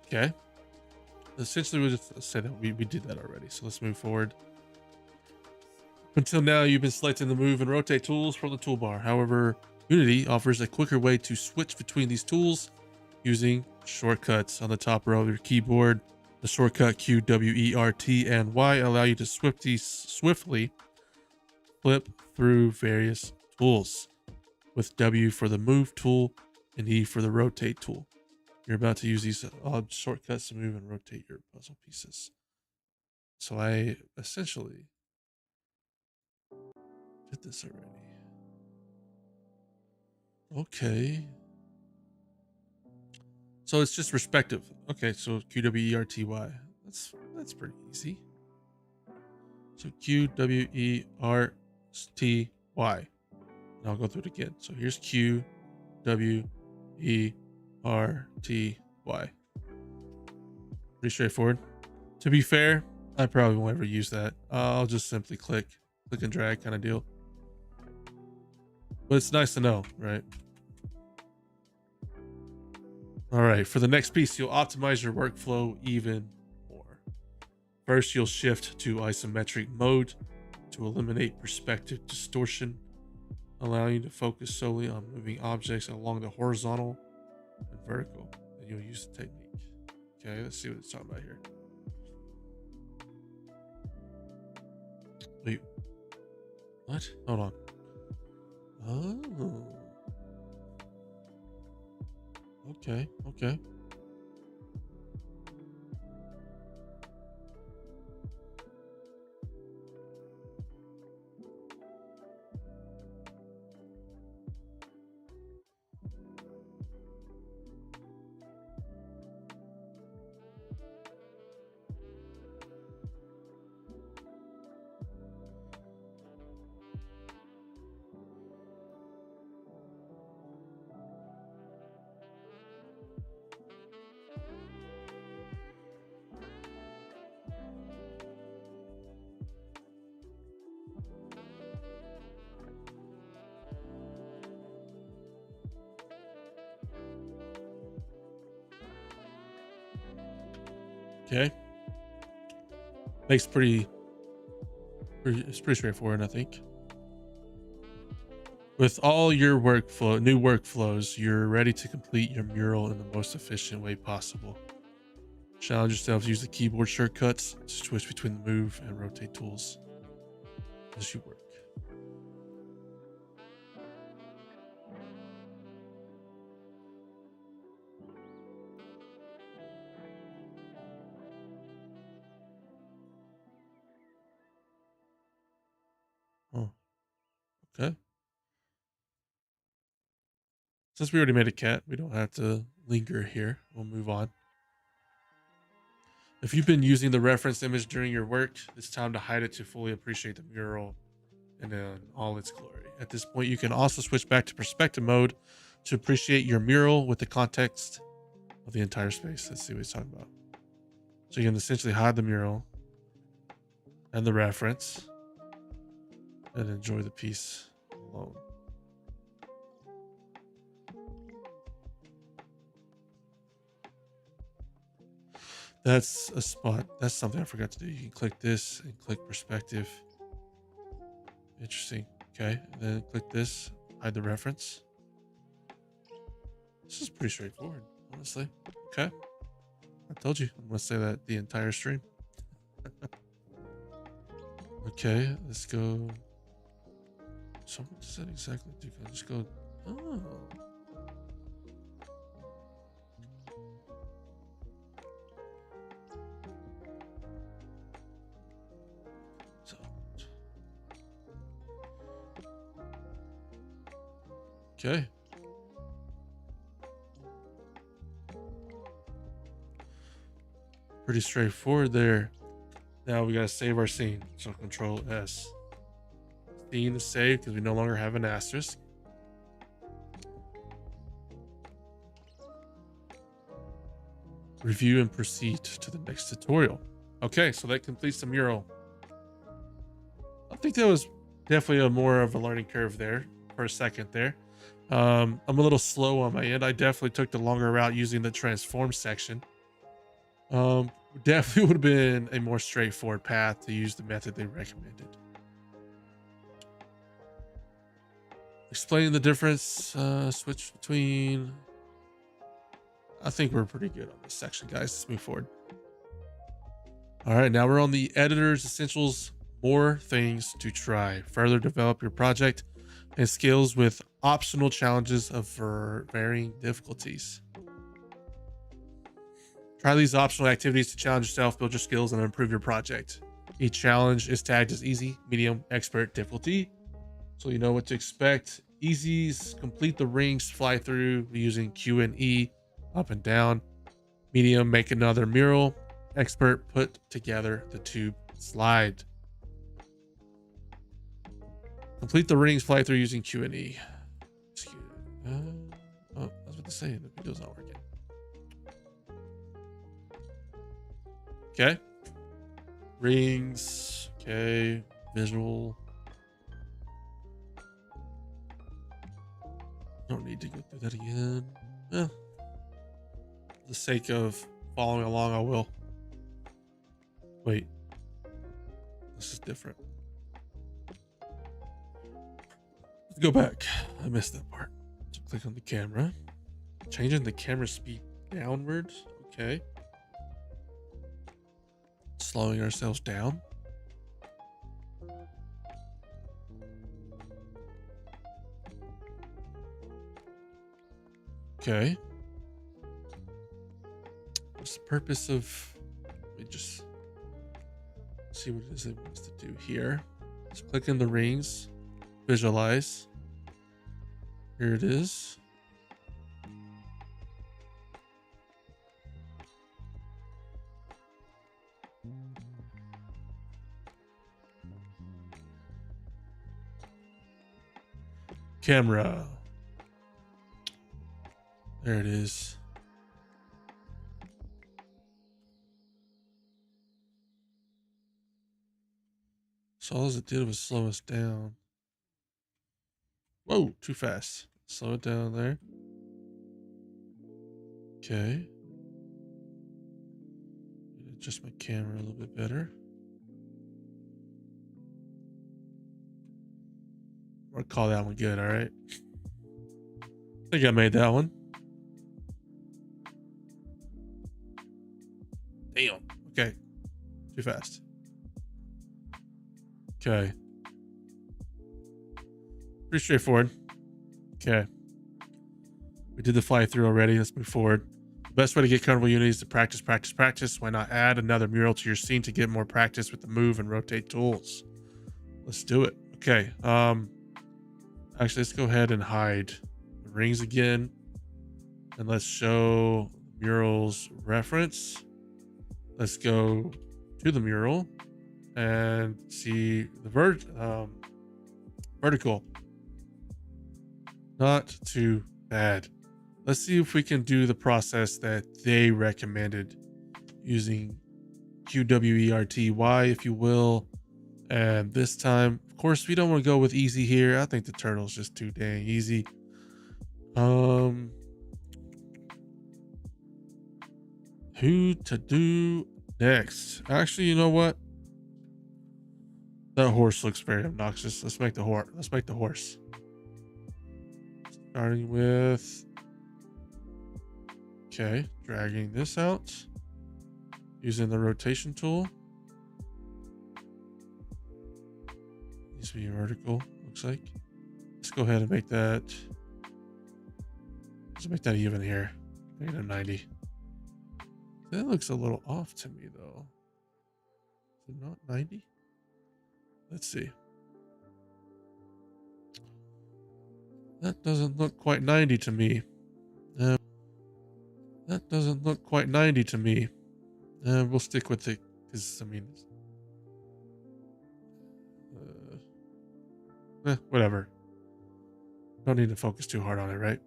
Okay. Essentially, we'll just say that we did that already. So let's move forward. Until now, you've been selecting the move and rotate tools from the toolbar. However, Unity offers a quicker way to switch between these tools using shortcuts. On the top row of your keyboard, the shortcut Q, W, E, R, T, and Y allow you to swiftly flip through various tools, with W for the move tool and E for the rotate tool. You're about to use these shortcuts to move and rotate your puzzle pieces. So I essentially did this already. Okay. So it's just respective. Okay, so Q, W, E, R, T, Y. That's pretty easy. So Q, W, E, R, T, Y. And I'll go through it again. So here's Q, W, E, R, T, Y. Pretty straightforward. To be fair, I probably won't ever use that. I'll just simply click and drag kind of deal. But it's nice to know, right? All right, for the next piece, you'll optimize your workflow even more. First, you'll shift to isometric mode to eliminate perspective distortion, allowing you to focus solely on moving objects along the horizontal and vertical. And you'll use the technique. Okay, let's see what it's talking about here. Wait, what? Hold on. Oh. Okay, okay. Okay. Makes it's pretty straightforward, I think. With all your new workflows, you're ready to complete your mural in the most efficient way possible. Challenge yourselves, use the keyboard shortcuts to switch between the move and rotate tools as you work. Oh, okay. Since we already made a cat, we don't have to linger here. We'll move on. If you've been using the reference image during your work, it's time to hide it to fully appreciate the mural in all its glory. At this point, you can also switch back to perspective mode to appreciate your mural with the context of the entire space. Let's see what he's talking about. So you can essentially hide the mural and the reference and enjoy the piece alone. That's a spot. That's something I forgot to do. You can click this and click perspective Interesting. Okay. And then click this, hide the reference. This is pretty straightforward, honestly. Okay. I told you. I'm going to say that the entire stream. Okay. Let's go. So what does that exactly do? Can I just go? Oh. So, okay. Pretty straightforward there. Now we got to save our scene. So Control S. Scene is saved because we no longer have an asterisk. Review and proceed to the next tutorial. Okay, so that completes the mural. I think that was definitely more of a learning curve there for a second there. I'm a little slow on my end. I definitely took the longer route using the transform section. Definitely would have been a more straightforward path to use the method they recommended. Explain the difference, switch between. I think we're pretty good on this section, guys. Let's move forward. All right, now we're on the editor's essentials. More things to try. Further develop your project and skills with optional challenges of varying difficulties. Try these optional activities to challenge yourself, build your skills, and improve your project. Each challenge is tagged as easy, medium, expert, difficulty. So you know what to expect. Easies, complete the rings fly through using Q and E, up and down. Medium, make another mural. Expert, put together the tube slide. Complete the rings fly through using Q and E. Oh, I was about to say the video's not working. Okay. Rings. Okay. Visual. Don't need to go through that again. For the sake of following along, I will. Wait. This is different. Let's go back. I missed that part. So click on the camera. Changing the camera speed downwards. Okay. Slowing ourselves down. Okay. What's the purpose of... Let me just see what it is it wants to do here. Let's click in the rings. Visualize. Here it is. Camera. There it is. So all it did was slow us down. Whoa, too fast. Slow it down there. Okay. Adjust my camera a little bit better. I'll call that one good, all right? I think I made that one. Damn. Okay. Too fast. Okay. Pretty straightforward. Okay. We did the fly through already. Let's move forward. The best way to get comfortable Unity is to practice, practice, practice. Why not add another mural to your scene to get more practice with the move and rotate tools? Let's do it. Okay. Actually, let's go ahead and hide the rings again. And let's show mural's reference. Let's go to the mural and see the vertical. Not too bad. Let's see if we can do the process that they recommended using QWERTY, if you will. And this time, of course, we don't want to go with easy here. I think the turtle's just too dang easy. Who to do next? Actually, you know what? That horse looks very obnoxious. Let's make the horse. Let's make the horse. Starting with, okay, dragging this out using the rotation tool. Needs to be vertical, looks like. Let's go ahead and make that. Let's make that even here. -90. That looks a little off to me though. Is it not 90? Let's see. That doesn't look quite 90 to me. That doesn't look quite 90 to me. We'll stick with it because, I mean, whatever. Don't need to focus too hard on it, right?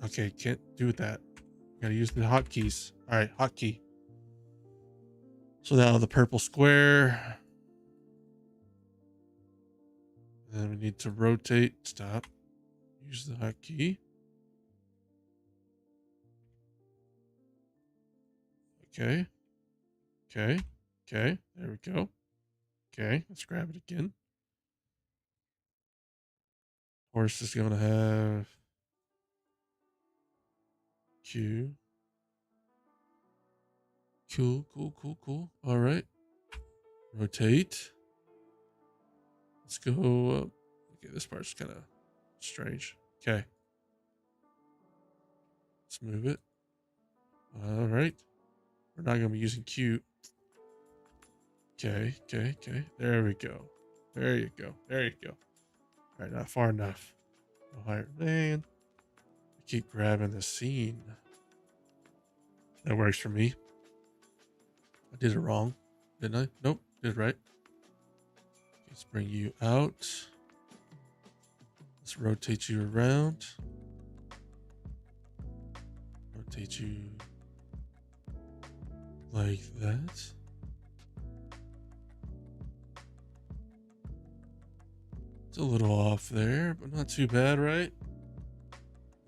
Okay, can't do that. Gotta use the hotkeys. All right, hotkey. So now the purple square. And then we need to rotate. Stop. Use the hotkey. Okay. Okay. Okay. There we go. Okay. Let's grab it again. Horse is going to have Q. Cool. Cool. Cool. Cool. All right. Rotate. Let's go up. Okay. This part's kind of strange. Okay. Let's move it. All right. We're not going to be using Q. Okay. Okay. Okay. There we go. There you go. There you go. All right. Not far enough. No higher. Man. I keep grabbing the scene. That works for me. I did it wrong. Didn't I? Nope. Did it right. Let's bring you out. Let's rotate you around. Rotate you like that. It's a little off there, but not too bad, right?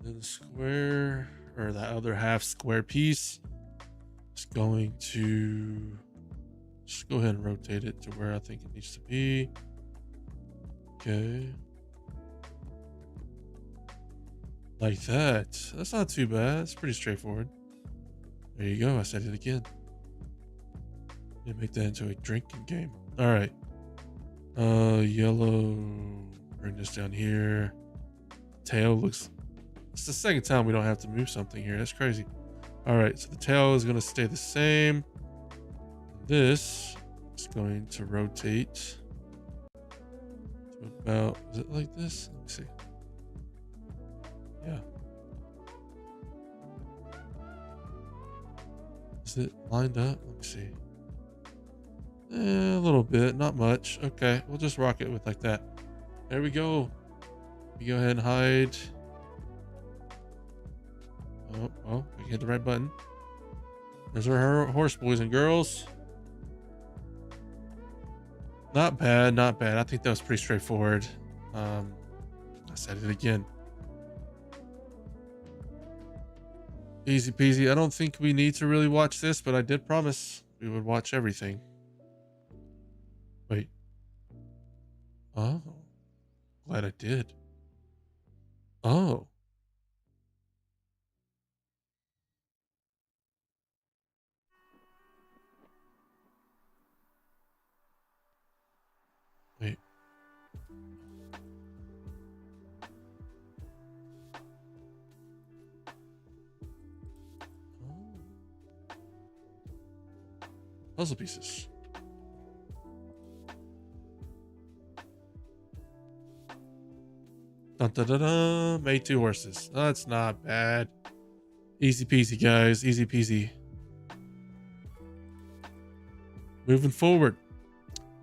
Then the square, or that other half square piece, is going to just go ahead and rotate it to where I think it needs to be. Okay. Like that. That's not too bad. It's pretty straightforward. There you go. I said it again. Make that into a drinking game. All right. Yellow. Bring this down here. Tail looks. It's the second time we don't have to move something here. That's crazy. All right. So the tail is going to stay the same. This is going to rotate to about. Is it like this? Let me see. Yeah. Is it lined up? Let me see. A little bit, not much. Okay, we'll just rock it with like that. There we go. We go ahead and hide. Oh, we hit the right button. There's our horse, boys and girls. Not bad, not bad. I think that was pretty straightforward. I said it again. Easy peasy. I don't think we need to really watch this, but I did promise we would watch everything. Wait. Oh. Glad I did. Oh. Wait. Oh. Puzzle pieces. Dun, dun, dun, dun. Made 2 horses. That's not bad. Easy peasy, guys. Easy peasy. Moving forward.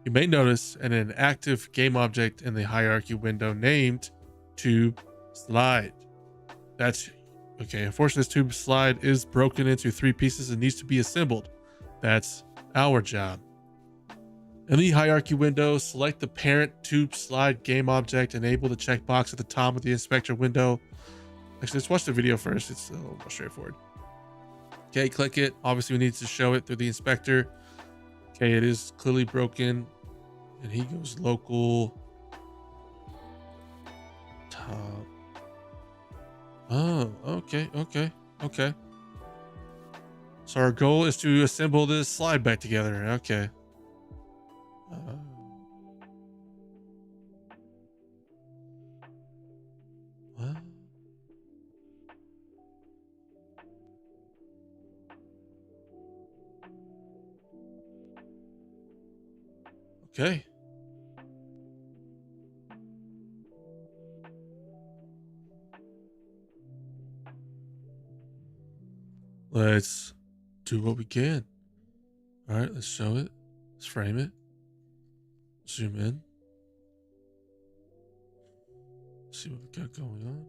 You may notice an active game object in the hierarchy window named tube slide. That's okay. Unfortunately, this tube slide is broken into 3 pieces and needs to be assembled. That's our job. In the hierarchy window, select the parent tube slide game object, enable the checkbox at the top of the inspector window. Actually, let's watch the video first. It's a little more straightforward. Okay, click it. Obviously, we need to show it through the inspector. Okay, it is clearly broken. and he goes local top. Oh, okay, okay, okay. So our goal is to assemble this slide back together. Okay. Uh, what? Okay. Let's do what we can. All right, let's show it. Let's frame it. Zoom in. See what we got going on.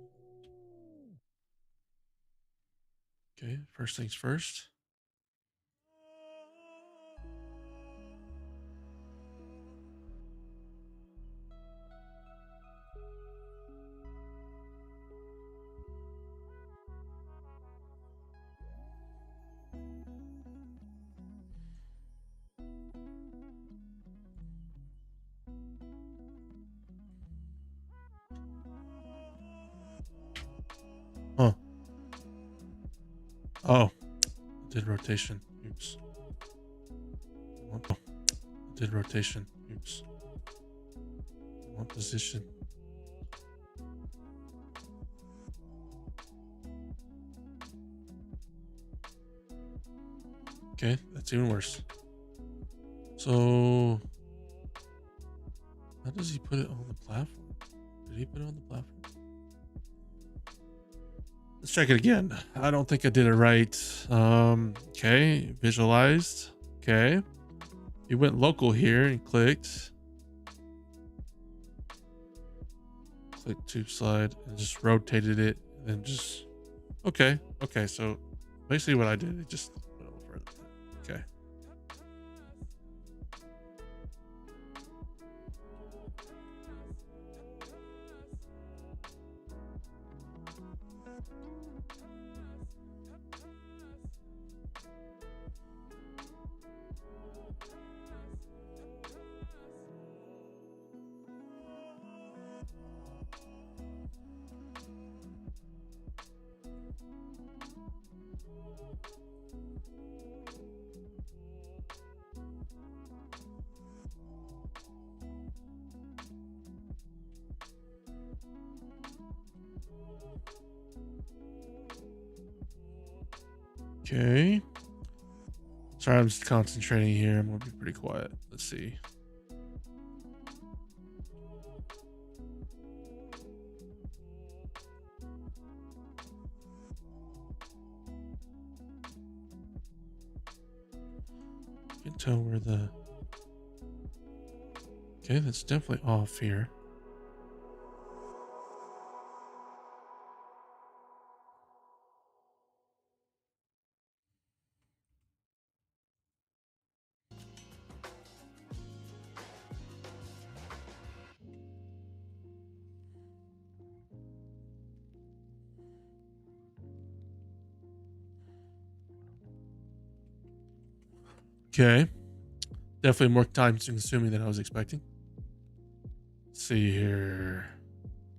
Okay, first things first. Huh. Oh, I did rotation. Oops. I did rotation. Oops. One position. Okay, that's even worse. So, how does he put it on the platform? Did he put it on the platform? Let's check it again. I don't think I did it right. Okay, visualized. Okay. He went local here and clicked. Click tube slide and just rotated it and just okay. Okay, so basically what I did, it just went a little further. Okay. Okay. Sorry, I'm just concentrating here. I'm gonna be pretty quiet. Let's see. You can tell where the okay, that's definitely off here. Okay. Definitely more time consuming than I was expecting. Let's see here.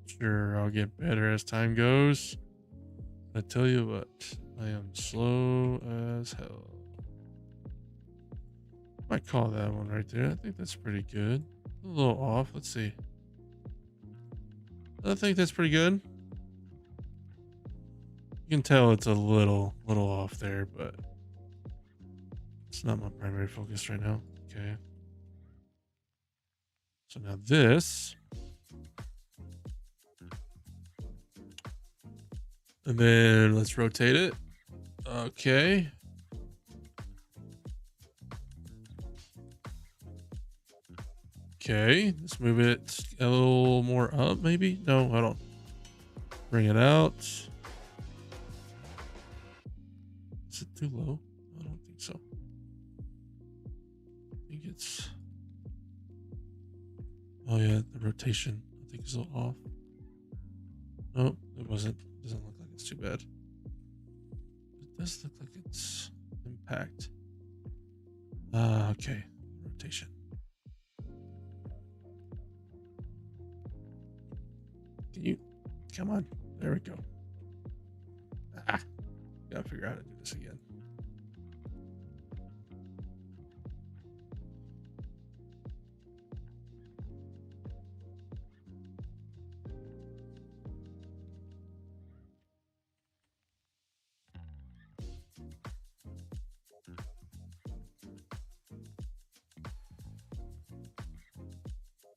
Sure, I'll get better as time goes. I tell you what, I am slow as hell. Might call that one right there. I think that's pretty good. A little off. Let's see. I think that's pretty good. You can tell it's a little off there, but it's not my primary focus right now. Okay. So now this, and then let's rotate it. Okay. Okay, let's move it a little more up, maybe. No, I don't. Bring it out. Is it too low? I don't think so. I think it's. Oh yeah, the rotation I think is a little off. No, it wasn't. It doesn't look like it's too bad. It does look like it's impact. Okay, rotation. Can you, come on. There we go. Ah, gotta figure out how to do this again.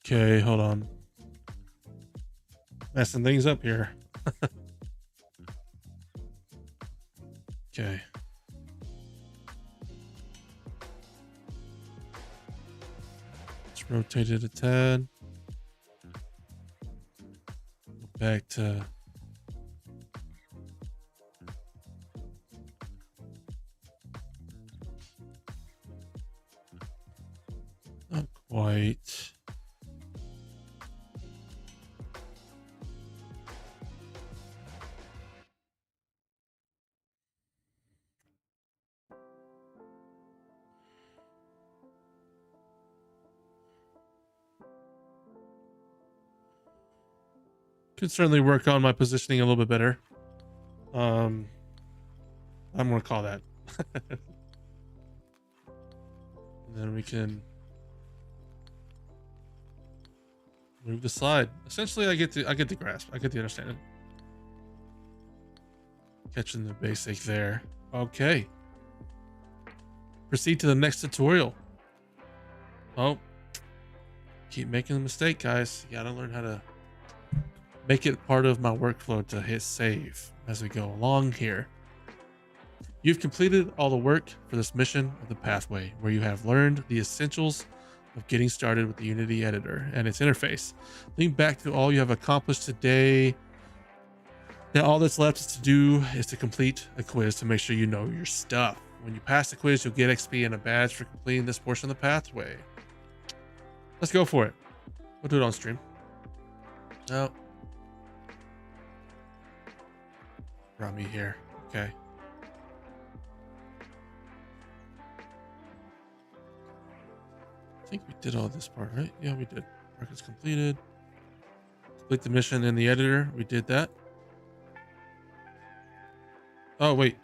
Okay, hold on. Messing things up here. Okay. Let's rotate it a tad. Go back to not quite. Could certainly work on my positioning a little bit better. I'm gonna call that. And then we can move the slide. Essentially, I get the grasp. I get the understanding. Catching the basic there. Okay. Proceed to the next tutorial. Oh, keep making a mistake, guys. You gotta learn how to make it part of my workflow to hit save as we go along here. You've completed all the work for this mission of the pathway, where you have learned the essentials of getting started with the Unity editor and its interface. Think back to all you have accomplished today. Now all that's left is to do is to complete a quiz to make sure you know your stuff. When you pass the quiz, you'll get XP and a badge for completing this portion of the pathway. Let's go for it. We'll do it on stream. No. Brought me here. Okay. I think we did all this part, right? Yeah, we did. Work is completed. Complete the mission in the editor. We did that. Oh, wait.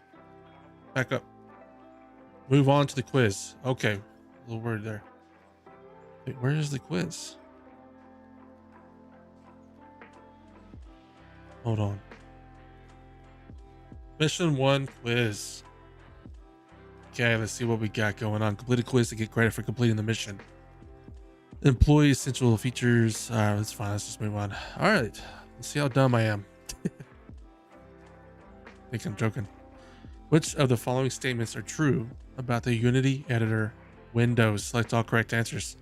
Back up. Move on to the quiz. Okay. A little word there. Wait, where is the quiz? Hold on. Mission 1 quiz. Okay, let's see what we got going on. Complete a quiz to get credit for completing the mission. Employee essential features. That's fine. Let's just move on. All right. Let's see how dumb I am. I think I'm joking. Which of the following statements are true about the Unity editor window? Select all correct answers.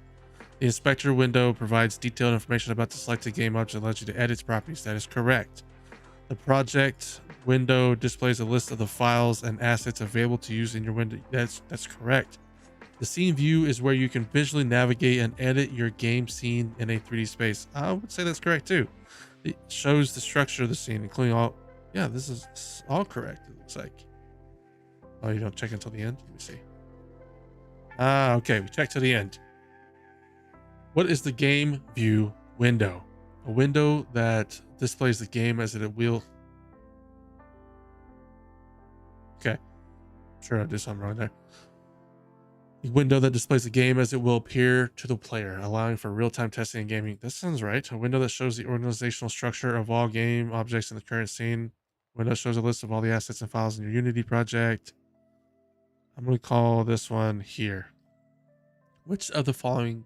The inspector window provides detailed information about the selected game object and allows you to edit its properties. That is correct. The project window displays a list of the files and assets available to use in your window. That's correct. The scene view is where you can visually navigate and edit your game scene in a 3D space. I would say that's correct too. It shows the structure of the scene, including all. Yeah, this is all correct. It looks like. Oh, you don't check until the end? Let me see. Okay, we check to the end. What is the game view window? A window that displays the game as it will. Okay, sure, I did something wrong there. A window that displays the game as it will appear to the player, allowing for real-time testing and gaming. That sounds right. A window that shows the organizational structure of all game objects in the current scene. A window shows a list of all the assets and files in your Unity project. I'm going to call this one here. Which of the following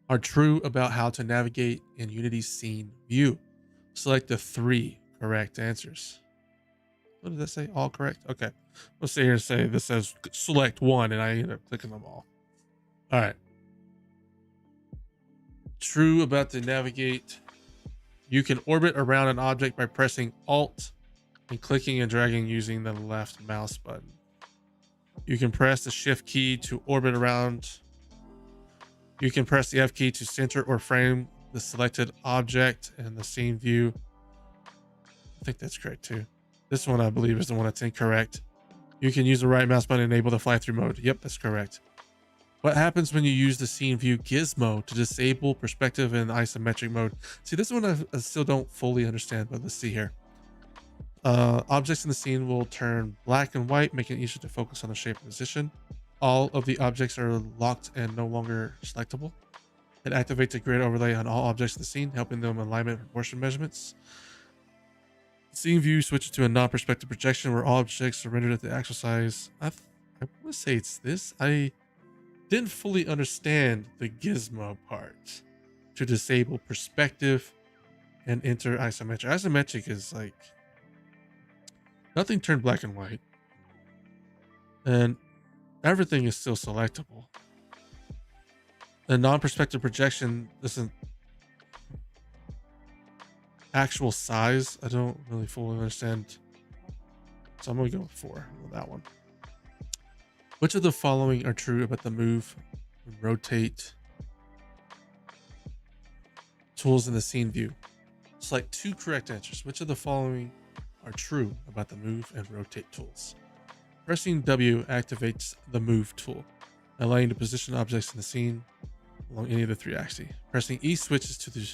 are true about how to navigate in Unity's scene view? Select the 3 correct answers. What did that say? All correct? Okay. Let's sit here and say this says select 1 and I end up clicking them all. All right. True about the navigate. You can orbit around an object by pressing Alt and clicking and dragging using the left mouse button. You can press the Shift key to orbit around. You can press the F key to center or frame the selected object in the scene view. I think that's correct too. This one, I believe, is the one that's incorrect. You can use the right mouse button to enable the fly through mode. Yep, that's correct. What happens when you use the scene view gizmo to disable perspective in isometric mode? See, this one I still don't fully understand, but let's see here. Objects in the scene will turn black and white, making it easier to focus on the shape and position. All of the objects are locked and no longer selectable. It activates a grid overlay on all objects in the scene, helping them alignment and proportion measurements. Scene view switches to a non-perspective projection where all objects are rendered at the actual size. I want to say it's this. I didn't fully understand the gizmo part to disable perspective and enter isometric. Isometric is like nothing turned black and white, and everything is still selectable. The non-perspective projection isn't actual size. I don't really fully understand, so I'm gonna go with 4 on that one. Which of the following are true about the move and rotate tools in the scene view? Select 2 correct answers. Which of the following are true about the move and rotate tools? Pressing W activates the move tool, allowing you to position objects in the scene along any of the 3 axes. Pressing E switches to the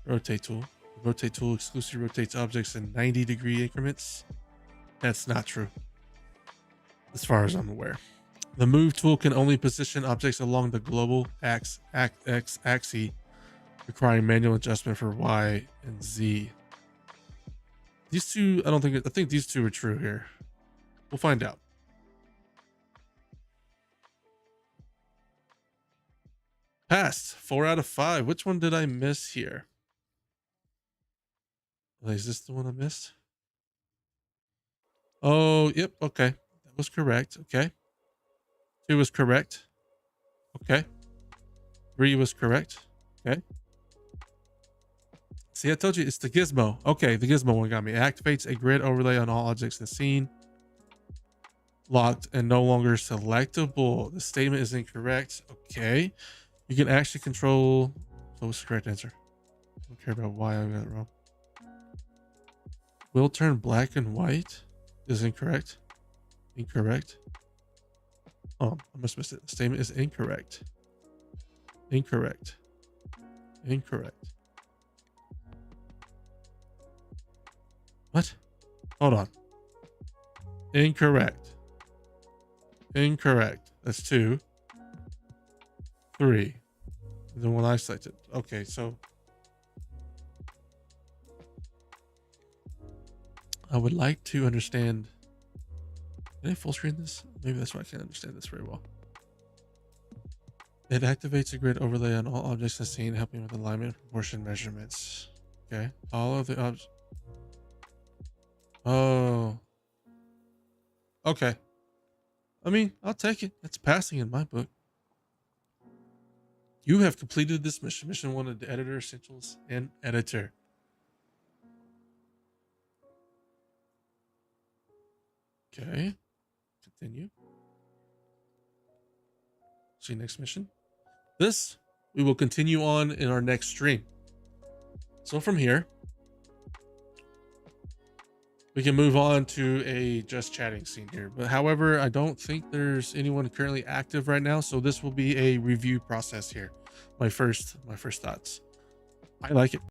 rotate tool. The rotate tool exclusively rotates objects in 90-degree increments. That's not true, as far as I'm aware. The move tool can only position objects along the global X axis, requiring manual adjustment for Y and Z. These two, I think these 2 are true here. We'll find out. Passed. 4 out of 5. Which one did I miss here? Is this the one I missed? Oh, yep. Okay. That was correct. Okay. 2 was correct. Okay. 3 was correct. Okay. See, I told you it's the gizmo. Okay, the gizmo one got me. It activates a grid overlay on all objects in the scene. Locked and no longer selectable. The statement is incorrect. Okay. You can actually control. So what's the correct answer? I don't care about why I got it wrong. Will turn black and white is incorrect. Incorrect. Oh, I must miss it. The statement is incorrect. Incorrect. Incorrect. What? Hold on. Incorrect. Incorrect. That's 2. 3. The one I selected. Okay, so I would like to understand. Did I full screen this? Maybe that's why I can't understand this very well. It activates a grid overlay on all objects in the scene, helping with alignment and proportion measurements. Okay. All of the objects. Oh. Okay. I mean, I'll take it. It's passing in my book. You have completed this mission. Mission 1 of the editor essentials and editor. Okay. Continue. See you next mission. This we will continue on in our next stream. So from here, we can move on to a just chatting scene here. But however, I don't think there's anyone currently active right now. So this will be a review process here. My first thoughts. I like it.